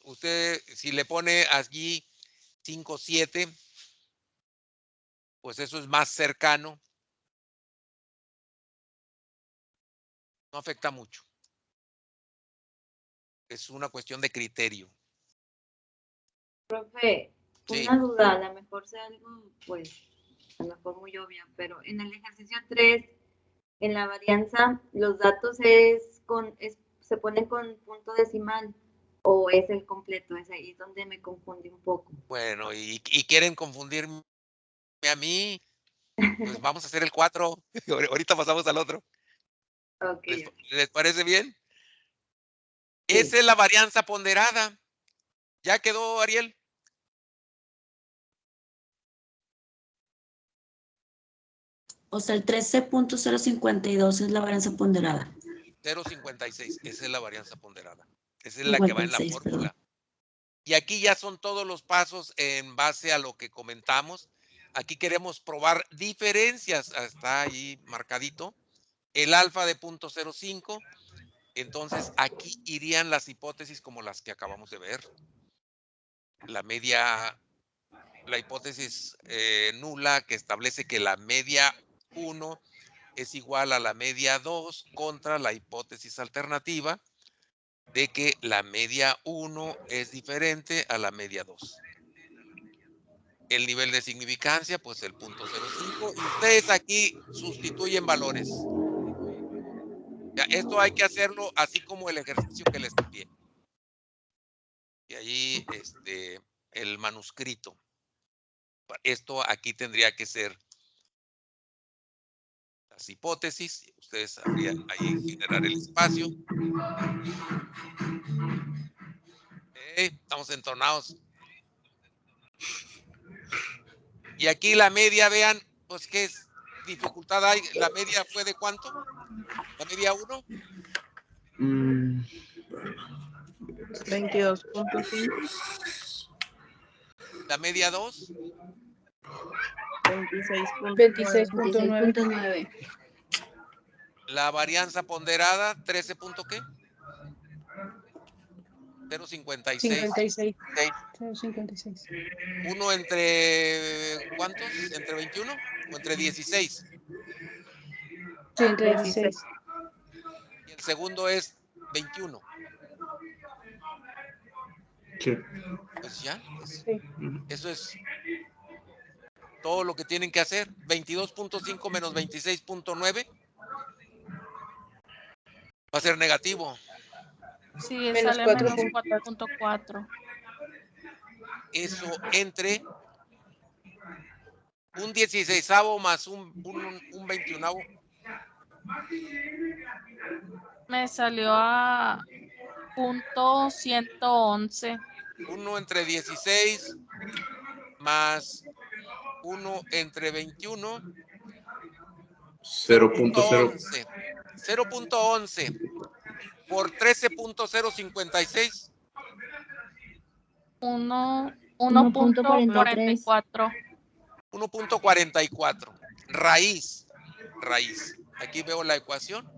usted si le pone allí 5.7, pues eso es más cercano. No afecta mucho. Es una cuestión de criterio. Profe, Sí. una duda, a lo mejor sea algo, pues, a lo mejor muy obvia, pero en el ejercicio 3, en la varianza, los datos se ponen con punto decimal o es el completo, es ahí donde me confundí un poco. Bueno, y quieren confundirme a mí, pues vamos a hacer el 4. Ahorita pasamos al otro. Okay. ¿Les parece bien? Sí. Esa es la varianza ponderada. ¿Ya quedó, Ariel? O sea, el 13.052 es la varianza ponderada. 0.56. Esa es la varianza ponderada. Esa es la que va en la 56, fórmula. perdón. Y aquí ya son todos los pasos en base a lo que comentamos. Aquí queremos probar diferencias. Está ahí marcadito. El alfa de 0.05. Entonces, aquí irían las hipótesis como las que acabamos de ver. La media la hipótesis nula que establece que la media 1 es igual a la media 2 contra la hipótesis alternativa de que la media 1 es diferente a la media 2. El nivel de significancia, pues el 0.05, y ustedes aquí sustituyen valores. Ya, esto hay que hacerlo así como el ejercicio que les envié. Y ahí el manuscrito. Esto aquí tendría que ser las hipótesis. Ustedes sabrían ahí generar el espacio. Estamos entonados. Y aquí la media, vean, pues qué dificultad hay. ¿La media fue de cuánto? ¿La media 1? 22.5. ¿La media 2? 26.9. 26.9. La varianza ponderada, 13 punto qué? 0.56. 56. ¿Uno entre cuántos? ¿Entre 21 o entre 16? Sí, entre 16. Y el segundo es 21. Sí. Pues ya, Sí. eso es todo lo que tienen que hacer. 22.5 menos 26.9 va a ser negativo. Sí, Menos sale 4. menos 4.4. Eso entre un 16avo más un 21avo. Me salió a .111. 1 entre 16 más 1 entre 21. 0.0. 0.11 por 13.056. 1.44. 1.44. Raíz. Aquí veo la ecuación.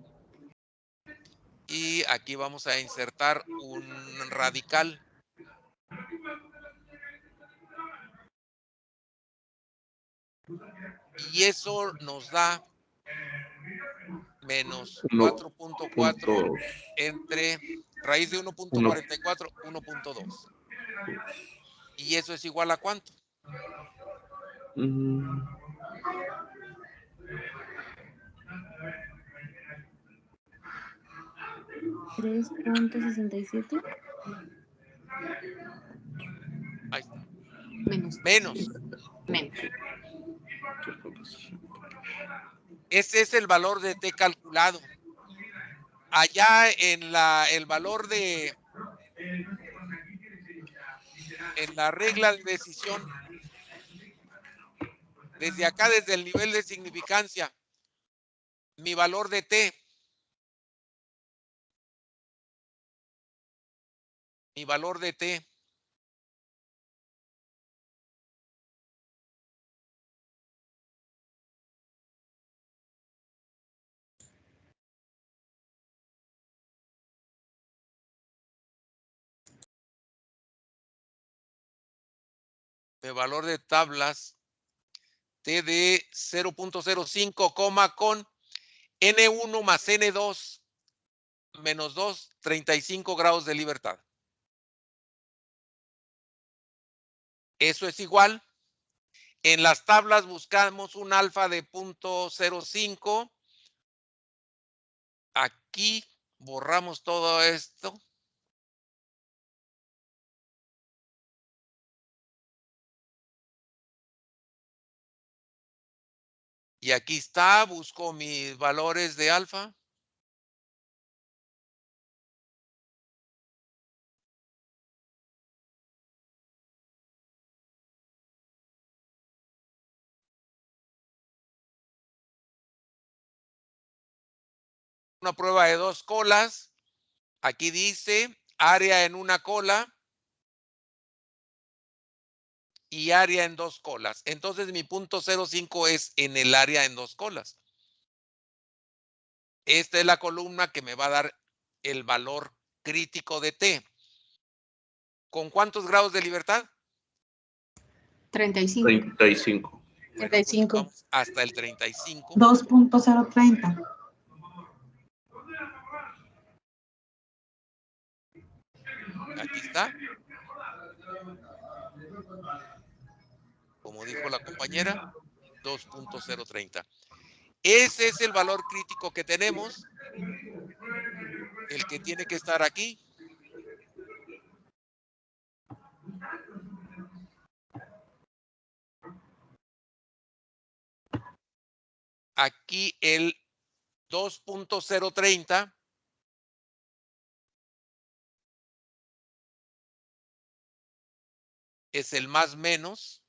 Y aquí vamos a insertar un radical. Y eso nos da menos 4.4 entre raíz de 1.44, 1.2. ¿Y eso es igual a cuánto? 3.67. Ahí está. Menos. Ese es el valor de T calculado. Allá en el valor en la regla de decisión, desde acá, desde el nivel de significancia, mi valor de T, mi valor de tablas, T de 0.05, con N1 más N2 menos 2, 35 grados de libertad. Eso es igual. En las tablas buscamos un alfa de 0.05. Aquí borramos todo esto. Y aquí está, busco mis valores de alfa. Una prueba de 2 colas. Aquí dice área en una cola y área en 2 colas. Entonces mi punto 0.5 es en el área en 2 colas. Esta es la columna que me va a dar el valor crítico de T. ¿Con cuántos grados de libertad? 35. 35. Bueno, pues 35. vamos hasta el 35. 2.030. Aquí está. Como dijo la compañera, 2.030. Ese es el valor crítico que tenemos. El que tiene que estar aquí. Aquí el 2.030 es el más menos.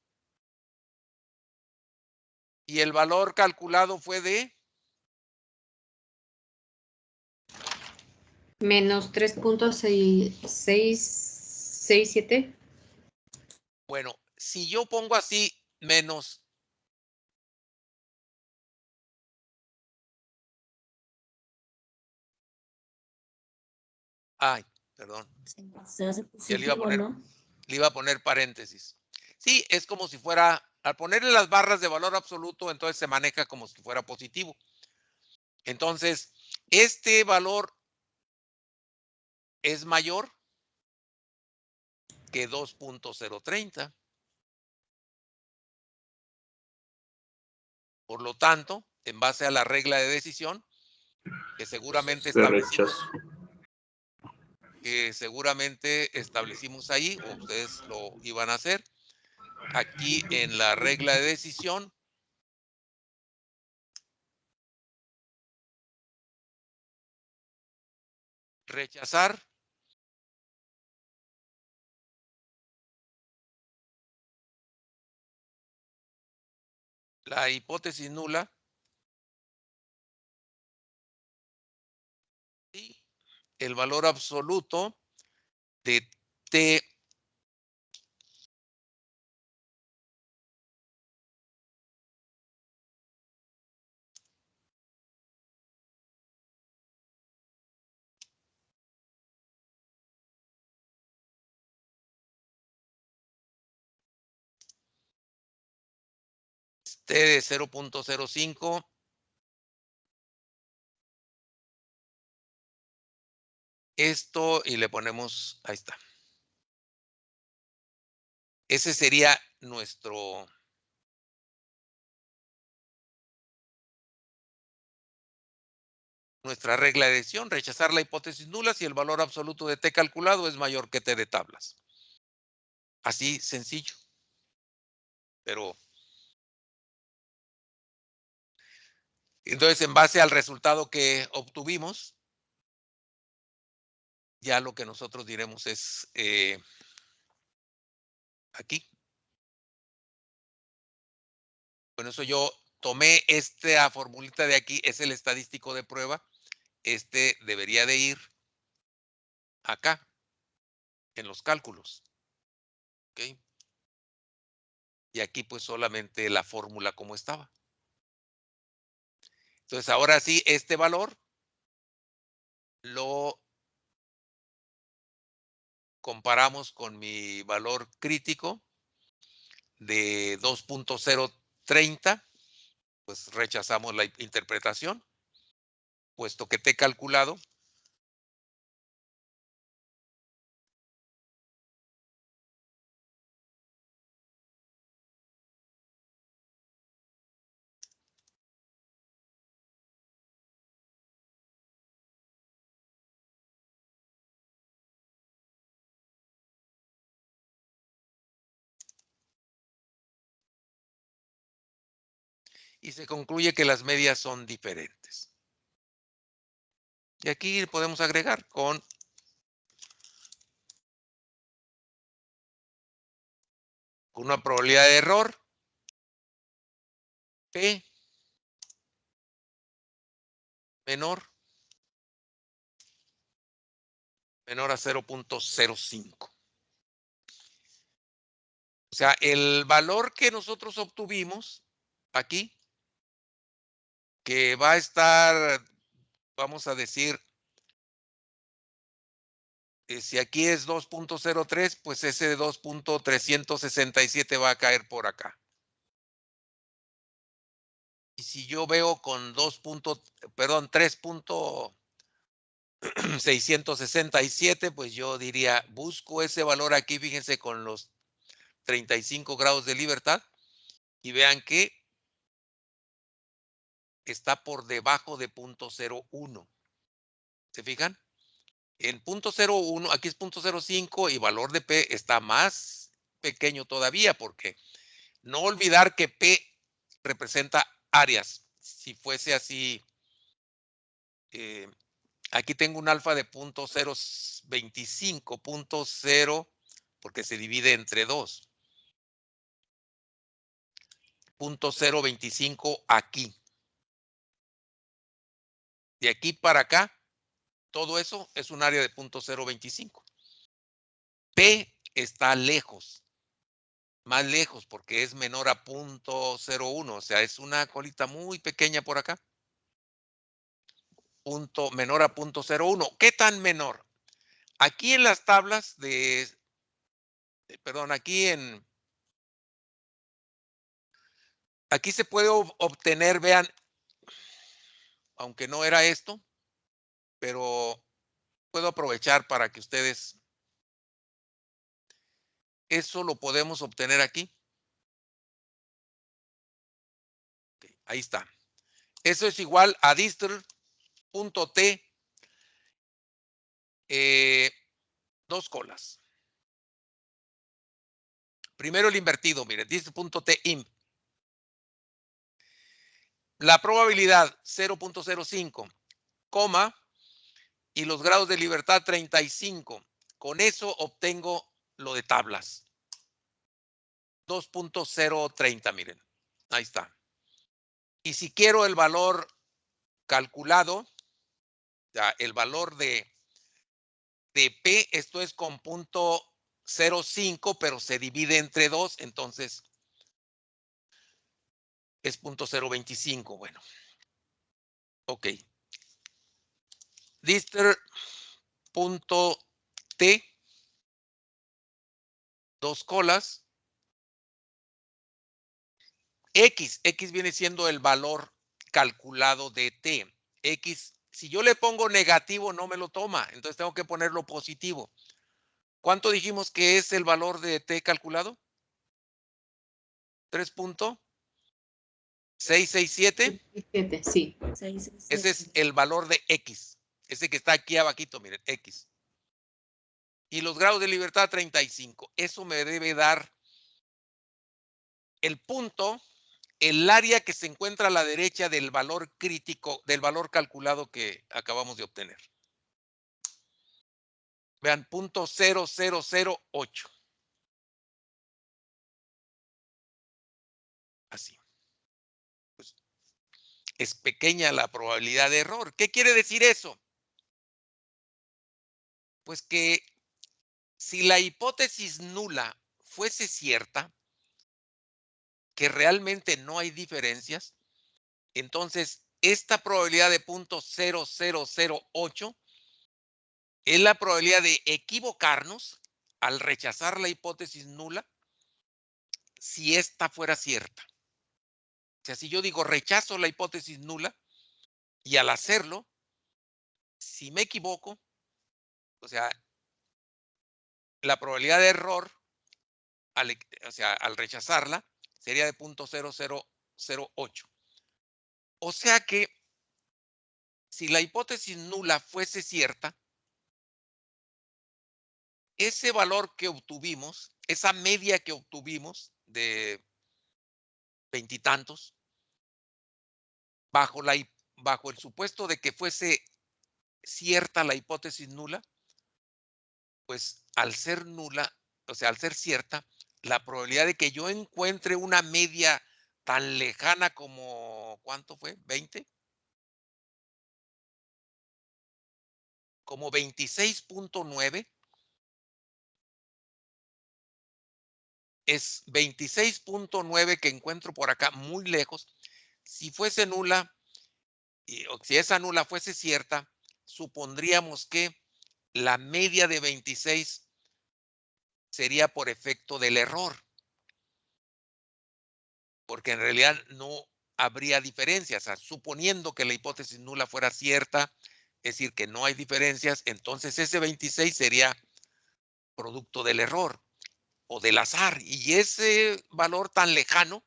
Y el valor calculado fue de Menos 3.667. Bueno, si yo pongo así menos perdón. Se hace Ya le iba a positivo, poner, ¿no? le iba a poner paréntesis. Sí, es como si fuera, al ponerle las barras de valor absoluto, entonces se maneja como si fuera positivo. Entonces, este valor es mayor que 2.030. Por lo tanto, en base a la regla de decisión, que seguramente Se rechaza. establecimos ahí, o ustedes lo iban a hacer, aquí en la regla de decisión, rechazar la hipótesis nula y el valor absoluto de T de 0.05 esto y le ponemos, ahí está. Ese sería nuestra regla de decisión, rechazar la hipótesis nula si el valor absoluto de T calculado es mayor que T de tablas. Así sencillo. Pero entonces, en base al resultado que obtuvimos, ya lo que nosotros diremos es aquí. Bueno, eso yo tomé esta formulita de aquí, es el estadístico de prueba. Este debería de ir acá, en los cálculos. ¿Ok? Y aquí pues solamente la fórmula como estaba. Entonces, ahora sí, este valor lo comparamos con mi valor crítico de 2.030, pues rechazamos la interpretación, puesto que T calculado y se concluye que las medias son diferentes. Y aquí podemos agregar con una probabilidad de error P menor a 0.05. O sea, el valor que nosotros obtuvimos aquí, que va a estar, vamos a decir, Si aquí es 2.03, pues ese de 2.367 va a caer por acá. Y si yo veo con 3.667, pues yo diría, busco ese valor aquí, fíjense, con los 35 grados de libertad, y vean que está por debajo de 0.01. ¿Se fijan? En 0.01, aquí es 0.05 y valor de P está más pequeño todavía, porque no olvidar que P representa áreas. Si fuese así, aquí tengo un alfa de 0.025, 0.0, porque se divide entre 2. 0.025 aquí. De aquí para acá, todo eso es un área de 0.025. P está lejos, más lejos, porque es menor a 0.01, o sea, es una colita muy pequeña por acá. Menor a 0.01. ¿Qué tan menor? Aquí en las tablas aquí se puede obtener, vean, aunque no era esto, pero puedo aprovechar para que ustedes, eso lo podemos obtener aquí. Okay, ahí está. Eso es igual a distr.t, 2 colas. Primero el invertido, miren, distr.t imp. La probabilidad 0.05, coma, y los grados de libertad 35. Con eso obtengo lo de tablas. 2.030, miren. Ahí está. Y si quiero el valor calculado, ya, el valor de P, esto es con 0.05, pero se divide entre 2, entonces es 0.025. Bueno. Ok. Distr.t, 2 colas. X viene siendo el valor calculado de T. X, si yo le pongo negativo, no me lo toma. Entonces tengo que ponerlo positivo. ¿Cuánto dijimos que es el valor de T calculado? 3.667. Sí. Ese es el valor de X. Ese que está aquí abajito, miren, X. Y los grados de libertad 35. Eso me debe dar el punto, el área que se encuentra a la derecha del valor crítico, del valor calculado que acabamos de obtener. Vean, 0.0008. Así. Pues, es pequeña la probabilidad de error. ¿Qué quiere decir eso? Pues que si la hipótesis nula fuese cierta, que realmente no hay diferencias, entonces esta probabilidad de 0.0008 es la probabilidad de equivocarnos al rechazar la hipótesis nula si esta fuera cierta. O sea, si yo digo rechazo la hipótesis nula y al hacerlo, si me equivoco, o sea, la probabilidad de error al rechazarla sería de 0.0008. O sea que si la hipótesis nula fuese cierta, ese valor que obtuvimos, esa media que obtuvimos de veintitantos, bajo el supuesto de que fuese cierta la hipótesis nula, pues al ser nula, o sea, al ser cierta, la probabilidad de que yo encuentre una media tan lejana como, ¿cuánto fue? ¿20? Como 26.9. Es 26.9 que encuentro por acá muy lejos. Si fuese nula, o si esa nula fuese cierta, supondríamos que la media de 26 sería por efecto del error, porque en realidad no habría diferencias. O sea, suponiendo que la hipótesis nula fuera cierta, es decir, que no hay diferencias, entonces ese 26 sería producto del error o del azar. Y ese valor tan lejano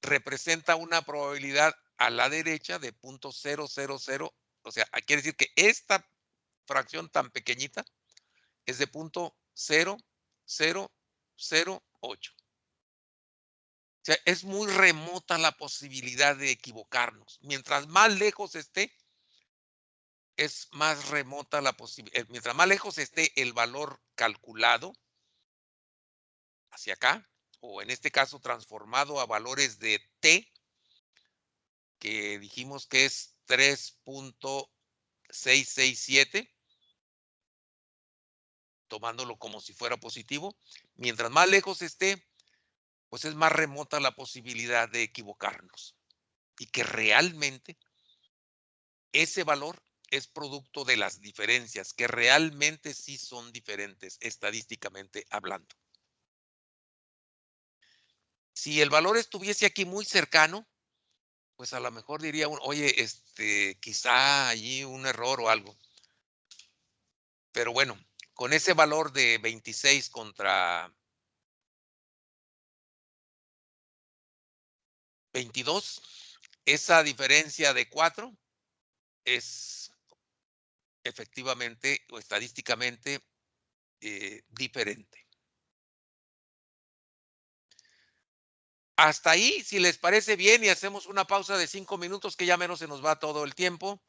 representa una probabilidad a la derecha de 0.000. O sea, quiere decir que esta fracción tan pequeñita es de 0.0008. O sea, es muy remota la posibilidad de equivocarnos. Mientras más lejos esté, es más remota la posibilidad. Mientras más lejos esté el valor calculado hacia acá, o en este caso transformado a valores de t, que dijimos que es 3.667, tomándolo como si fuera positivo. Mientras más lejos esté, pues es más remota la posibilidad de equivocarnos y que realmente ese valor es producto de las diferencias, que realmente sí son diferentes estadísticamente hablando. Si el valor estuviese aquí muy cercano, pues a lo mejor diría uno, oye, quizá allí un error o algo. Pero bueno, con ese valor de 26 contra 22, esa diferencia de 4 es efectivamente o estadísticamente diferente. Hasta ahí, si les parece bien, y hacemos una pausa de 5 minutos, que ya menos se nos va todo el tiempo,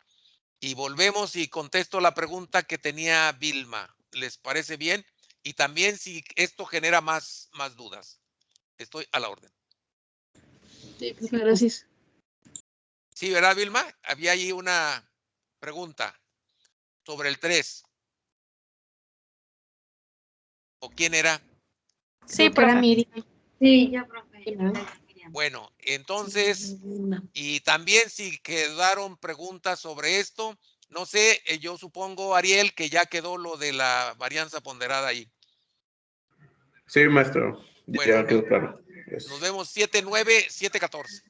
y volvemos y contesto la pregunta que tenía Vilma. ¿Les parece bien? Y también si esto genera más dudas. Estoy a la orden. Sí, profe, gracias. Sí, ¿verdad, Vilma? Había ahí una pregunta sobre el 3. ¿O quién era? Sí, Doctora profe. Miriam. Sí, yo, profe. Bueno, entonces, y también si quedaron preguntas sobre esto, no sé, yo supongo, Ariel, que ya quedó lo de la varianza ponderada ahí. Sí, maestro. Bueno, Ya quedó claro. Nos vemos 7-9, 7-14.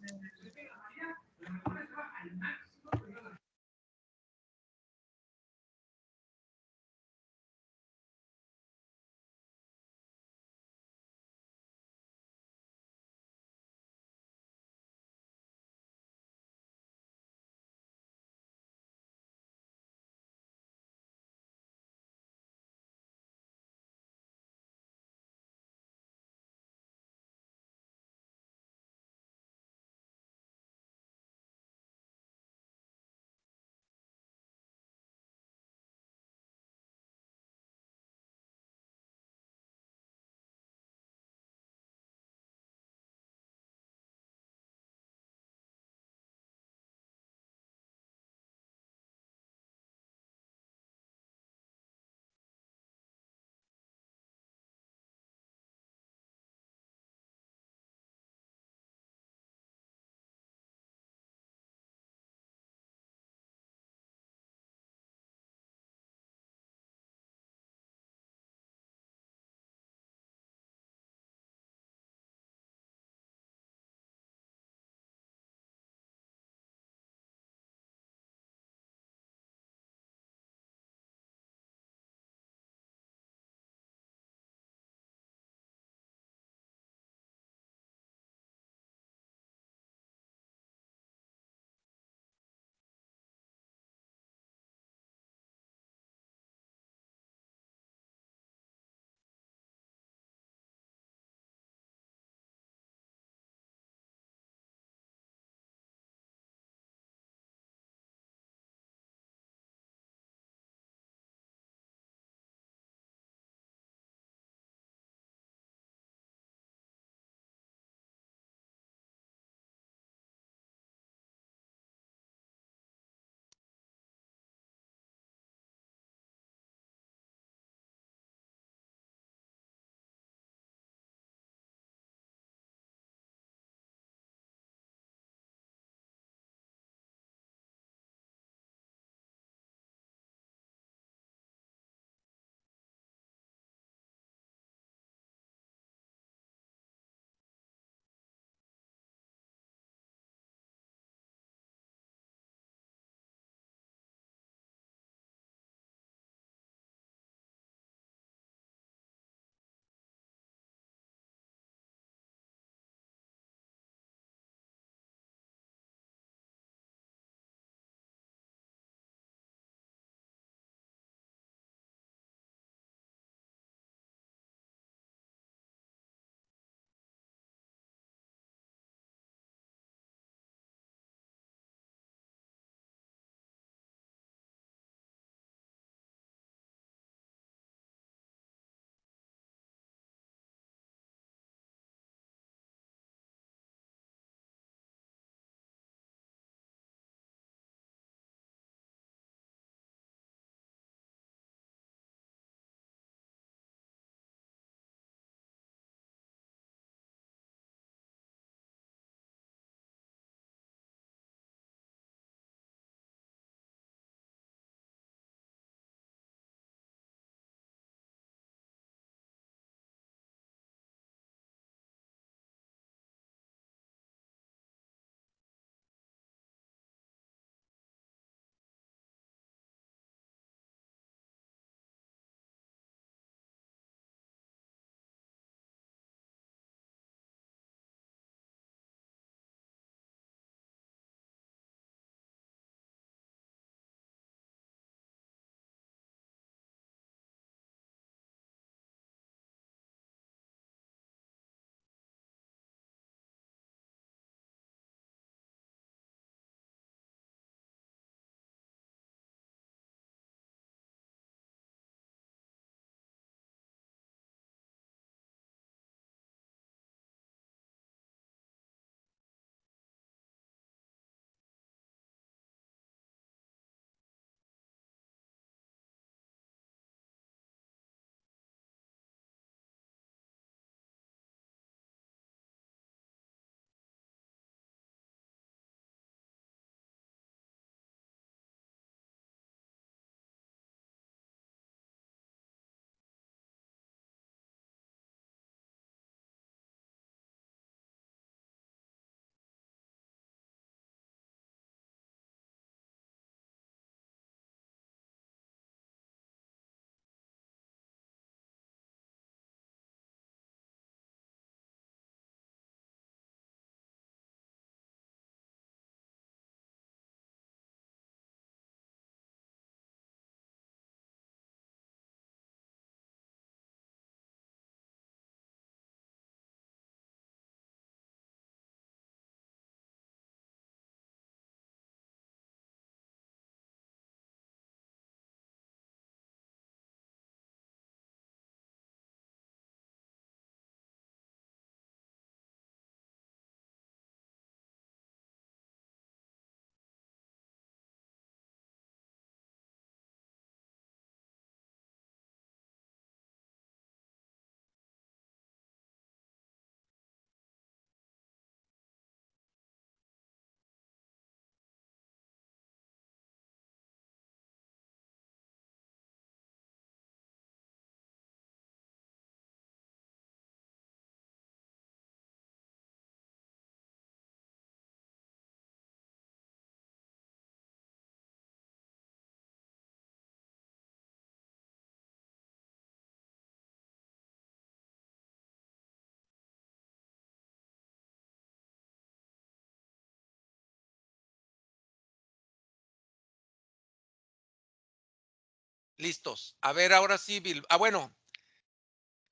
Listos. A ver, ahora sí, Vilma. Ah, bueno.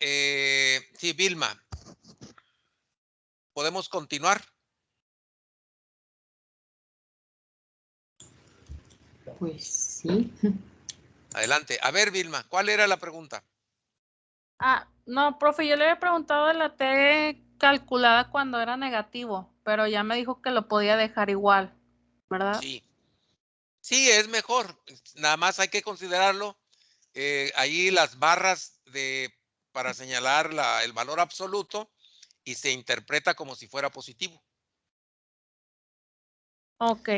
Sí, Vilma. ¿Podemos continuar? Pues sí. Adelante. A ver, Vilma, ¿cuál era la pregunta? Ah, no, profe, yo le había preguntado de la T calculada cuando era negativo, pero ya me dijo que lo podía dejar igual, ¿verdad? Sí. Sí, es mejor. Nada más hay que considerarlo. Ahí las barras para señalar el valor absoluto y se interpreta como si fuera positivo. Ok,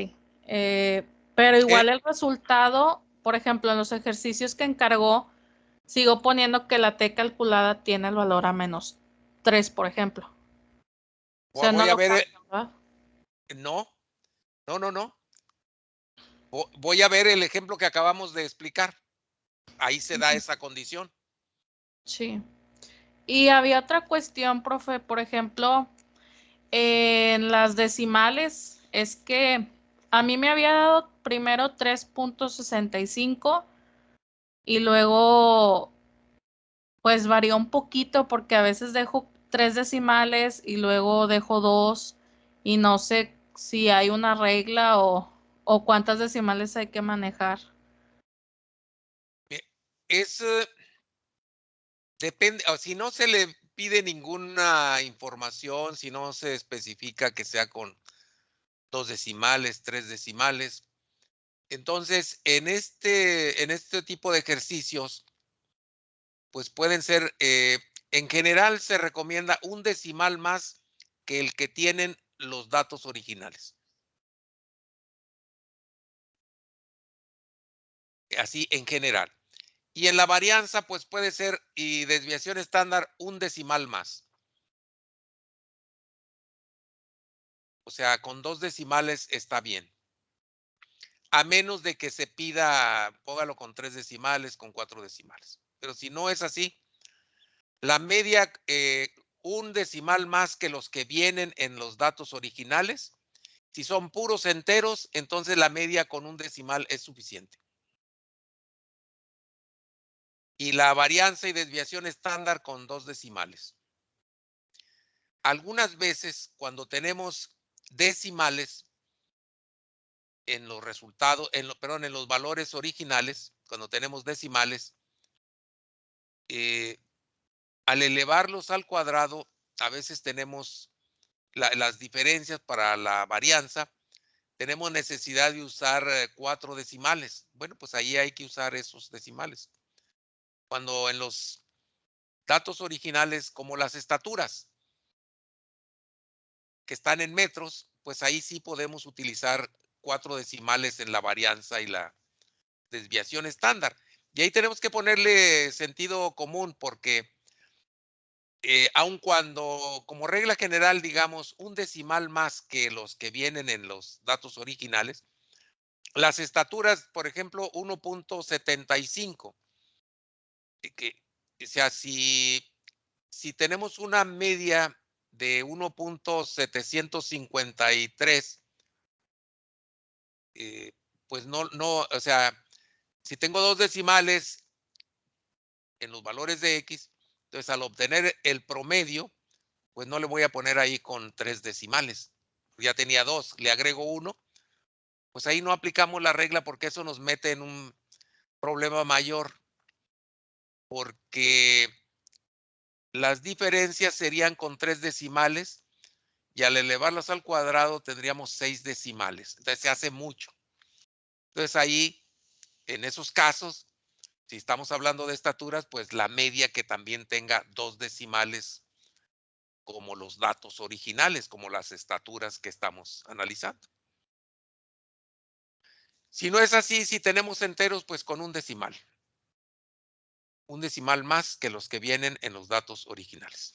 pero igual el resultado, por ejemplo, en los ejercicios que encargó, sigo poniendo que la T calculada tiene el valor a -3, por ejemplo. O sea, no Voy a lo ver. cambio, ¿verdad? No. Voy a ver el ejemplo que acabamos de explicar. Ahí se da esa condición. Sí. Y había otra cuestión, profe, por ejemplo, en las decimales, es que a mí me había dado primero 3.65 y luego pues varió un poquito porque a veces dejo 3 decimales y luego dejo 2 y no sé si hay una regla o cuántas decimales hay que manejar. Depende, si no se le pide ninguna información, si no se especifica que sea con 2 decimales, 3 decimales. Entonces, en este tipo de ejercicios, pues pueden ser, en general se recomienda un decimal más que el que tienen los datos originales. Así en general. Y en la varianza, pues puede ser, y desviación estándar, un decimal más. O sea, con 2 decimales está bien. A menos de que se pida, póngalo con 3 decimales, con 4 decimales. Pero si no es así, la media, un decimal más que los que vienen en los datos originales. Si son puros enteros, entonces la media con un decimal es suficiente. Y la varianza y desviación estándar con 2 decimales. Algunas veces, cuando tenemos decimales en los resultados, en los valores originales, cuando tenemos decimales, al elevarlos al cuadrado, a veces tenemos las diferencias para la varianza, tenemos necesidad de usar 4 decimales. Bueno, pues ahí hay que usar esos decimales. Cuando en los datos originales, como las estaturas, que están en metros, pues ahí sí podemos utilizar 4 decimales en la varianza y la desviación estándar. Y ahí tenemos que ponerle sentido común porque aun cuando, como regla general, digamos, un decimal más que los que vienen en los datos originales, las estaturas, por ejemplo, 1.75, o sea, si tenemos una media de 1.753, pues no, o sea, si tengo 2 decimales en los valores de X, entonces al obtener el promedio, pues no le voy a poner ahí con 3 decimales. Ya tenía 2, le agrego 1, pues ahí no aplicamos la regla porque eso nos mete en un problema mayor, porque las diferencias serían con 3 decimales y al elevarlas al cuadrado tendríamos 6 decimales. Entonces se hace mucho. Entonces ahí, en esos casos, si estamos hablando de estaturas, pues la media que también tenga 2 decimales como los datos originales, como las estaturas que estamos analizando. Si no es así, si tenemos enteros, pues con un decimal. Un decimal más que los que vienen en los datos originales.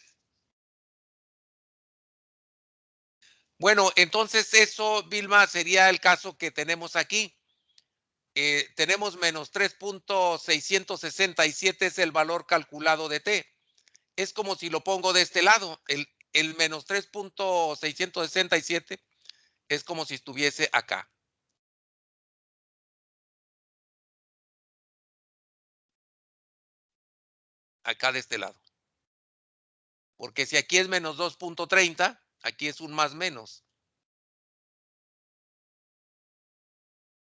Bueno, entonces eso, Vilma, sería el caso que tenemos aquí. Tenemos menos 3.667 es el valor calculado de T. Es como si lo pongo de este lado. El menos 3.667 es como si estuviese acá. acá de este lado. Porque si aquí es menos 2.30, aquí es un más menos.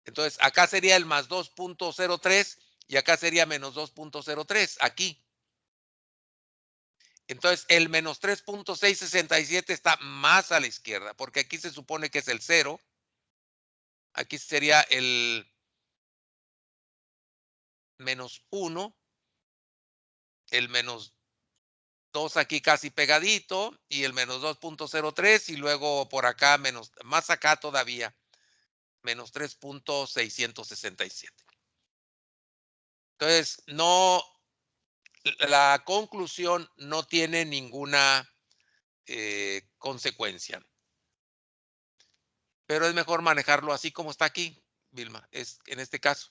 Entonces, acá sería el más 2.03 y acá sería menos 2.03, aquí. Entonces, el menos 3.667 está más a la izquierda, porque aquí se supone que es el 0. Aquí sería el menos 1, el menos 2 aquí casi pegadito y el menos 2.03 y luego por acá menos, más acá todavía, menos 3.667. Entonces, no, la conclusión no tiene ninguna consecuencia. Pero es mejor manejarlo así como está aquí, Vilma, es en este caso.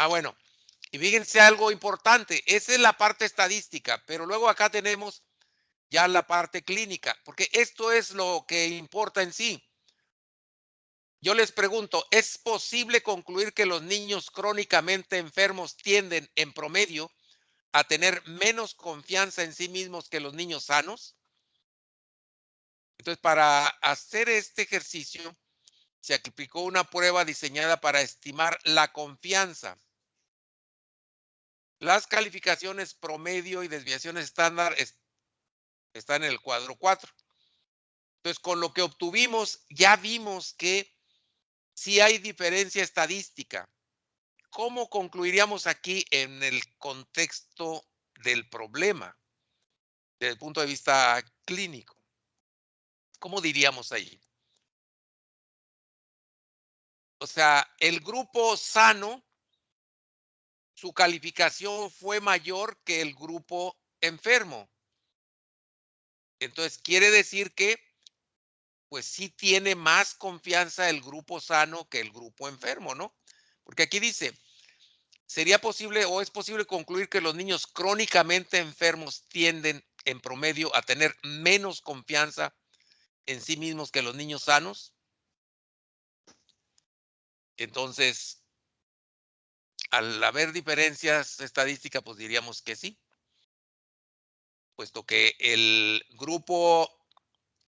Bueno, y fíjense algo importante, esa es la parte estadística, pero luego acá tenemos ya la parte clínica, porque esto es lo que importa en sí. Yo les pregunto, ¿es posible concluir que los niños crónicamente enfermos tienden, en promedio, a tener menos confianza en sí mismos que los niños sanos? Entonces, para hacer este ejercicio, se aplicó una prueba diseñada para estimar la confianza. Las calificaciones promedio y desviación estándar están en el cuadro 4. Entonces, con lo que obtuvimos, ya vimos que sí hay diferencia estadística. ¿Cómo concluiríamos aquí en el contexto del problema, desde el punto de vista clínico? ¿Cómo diríamos ahí? O sea, el grupo sano, su calificación fue mayor que el grupo enfermo. Entonces, quiere decir que, pues sí tiene más confianza el grupo sano que el grupo enfermo, ¿no? Porque aquí dice, ¿sería posible o es posible concluir que los niños crónicamente enfermos tienden en promedio a tener menos confianza en sí mismos que los niños sanos? Entonces, al haber diferencias estadísticas, pues diríamos que sí, puesto que el grupo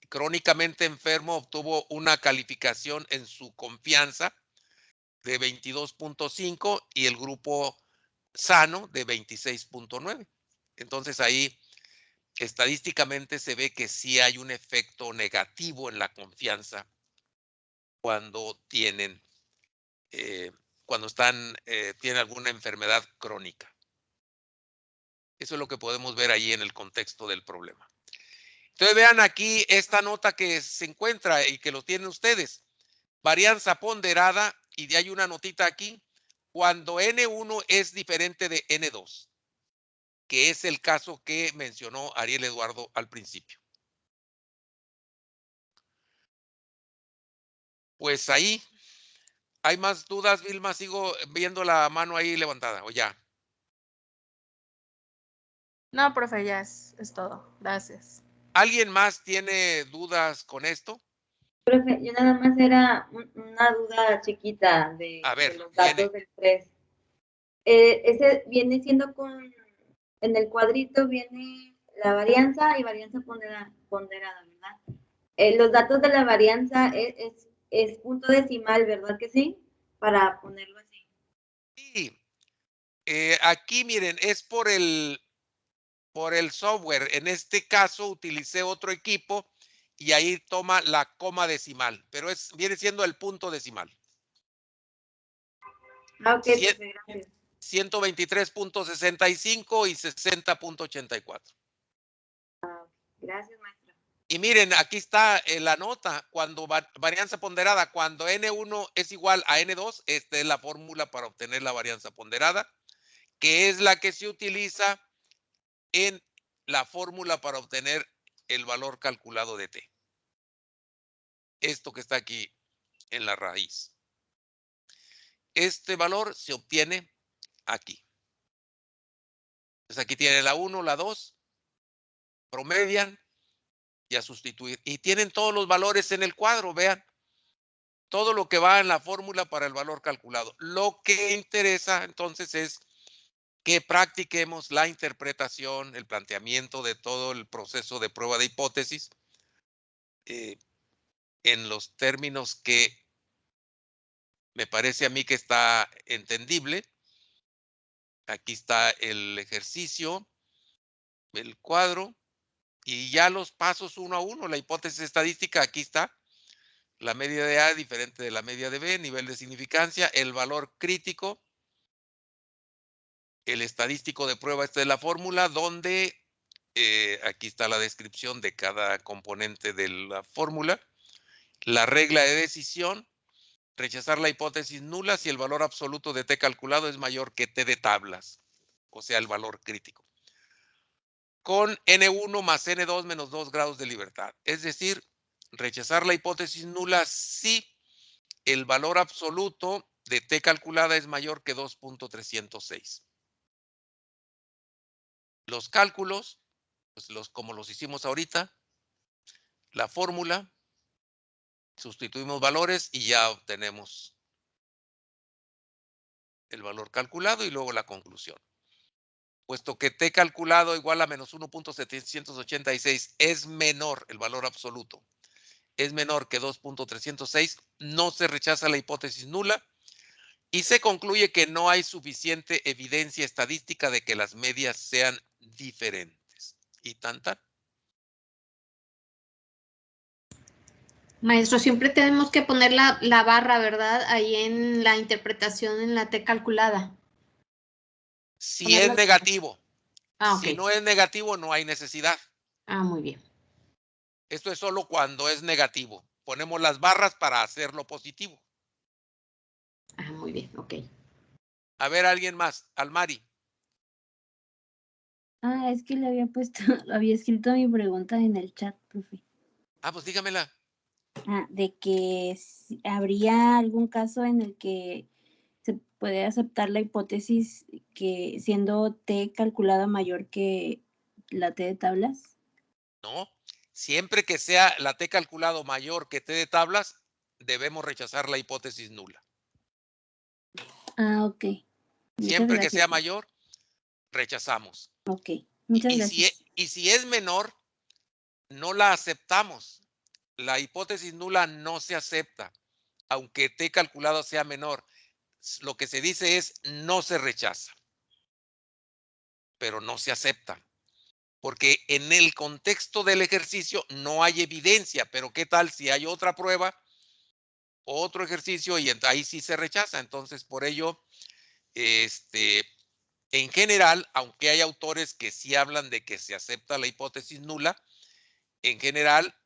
crónicamente enfermo obtuvo una calificación en su confianza de 22.5 y el grupo sano de 26.9. Entonces ahí estadísticamente se ve que sí hay un efecto negativo en la confianza cuando tienen, tienen alguna enfermedad crónica. Eso es lo que podemos ver ahí en el contexto del problema. Entonces vean aquí esta nota que se encuentra y que lo tienen ustedes. Varianza ponderada, y hay una notita aquí, cuando N1 es diferente de N2, que es el caso que mencionó Ariel Eduardo al principio. Pues ahí, ¿hay más dudas, Vilma? Sigo viendo la mano ahí levantada, ¿o ya? No, profe, ya es todo. Gracias. ¿Alguien más tiene dudas con esto? Profe, yo nada más era una duda chiquita de los datos del 3. Ese viene siendo en el cuadrito viene la varianza y varianza ponderada, ¿verdad? Los datos de la varianza es punto decimal, ¿verdad que sí? Para ponerlo así. Sí. Aquí miren, es por el software. En este caso utilicé otro equipo y ahí toma la coma decimal, pero viene siendo el punto decimal. Ok, gracias. 123.65 y 60.84. Gracias, maestra. Y miren, aquí está la nota, cuando varianza ponderada, cuando N1 es igual a N2, esta es la fórmula para obtener la varianza ponderada, que es la que se utiliza en la fórmula para obtener el valor calculado de T. Esto que está aquí en la raíz. Este valor se obtiene aquí. Entonces aquí tiene la 1, la 2, promedian y a sustituir. Y tienen todos los valores en el cuadro, vean. Todo lo que va en la fórmula para el valor calculado. Lo que interesa entonces es que practiquemos la interpretación, el planteamiento de todo el proceso de prueba de hipótesis en los términos que me parece a mí que está entendible. Aquí está el ejercicio, el cuadro, y ya los pasos uno a uno. La hipótesis estadística, aquí está. La media de A diferente de la media de B, nivel de significancia, el valor crítico, el estadístico de prueba, esta es la fórmula, donde aquí está la descripción de cada componente de la fórmula, la regla de decisión, rechazar la hipótesis nula si el valor absoluto de T calculado es mayor que T de tablas, o sea, el valor crítico, con N1 más N2 menos 2 grados de libertad. Es decir, rechazar la hipótesis nula si el valor absoluto de T calculada es mayor que 2.306. Los cálculos, pues como los hicimos ahorita, la fórmula, sustituimos valores y ya obtenemos el valor calculado y luego la conclusión. Puesto que T calculado igual a menos 1.786 es menor, el valor absoluto, es menor que 2.306, no se rechaza la hipótesis nula y se concluye que no hay suficiente evidencia estadística de que las medias sean diferentes. Y tan. Maestro, siempre tenemos que poner la barra, ¿verdad? Ahí en la interpretación en la T calculada. Si es negativo. Ah, si ok. no es negativo, no hay necesidad. Ah, muy bien. Esto es solo cuando es negativo. Ponemos las barras para hacerlo positivo. Ah, muy bien, ok. A ver, alguien más. Almari. Ah, es que le había puesto, había escrito mi pregunta en el chat, profe. Ah, pues dígamela. Ah, de que habría algún caso en el que se puede aceptar la hipótesis que siendo T calculada mayor que la T de tablas. No. Siempre que sea la T calculado mayor que T de tablas, debemos rechazar la hipótesis nula. Ah, ok. Muchas Siempre gracias. que sea mayor, rechazamos. Ok, muchas gracias. Y si es menor, no la aceptamos. La hipótesis nula no se acepta, aunque T calculado sea menor. Lo que se dice es no se rechaza, pero no se acepta. Porque en el contexto del ejercicio no hay evidencia, pero ¿qué tal si hay otra prueba, otro ejercicio y ahí sí se rechaza? Entonces, por ello, en general, aunque hay autores que sí hablan de que se acepta la hipótesis nula, en general,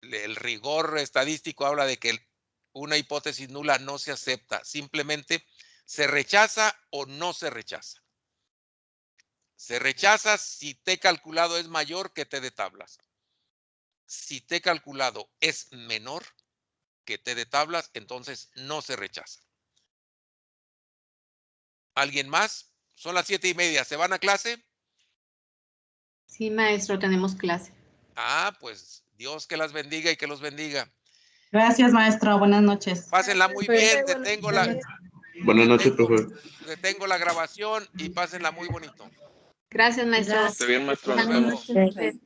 el rigor estadístico habla de que una hipótesis nula no se acepta, simplemente se rechaza o no se rechaza. Se rechaza si T calculado es mayor que T de tablas. Si T calculado es menor que T de tablas, entonces no se rechaza. ¿Alguien más? Son las 7:30. ¿Se van a clase? Sí, maestro, tenemos clase. Ah, pues Dios que las bendiga y que los bendiga. Gracias, maestro. Buenas noches. Pásenla muy bien. Buenas noches, profe. Detengo la grabación y pásenla muy bonito. Gracias, maestro. Está bien, maestro. Nos vemos. Gracias.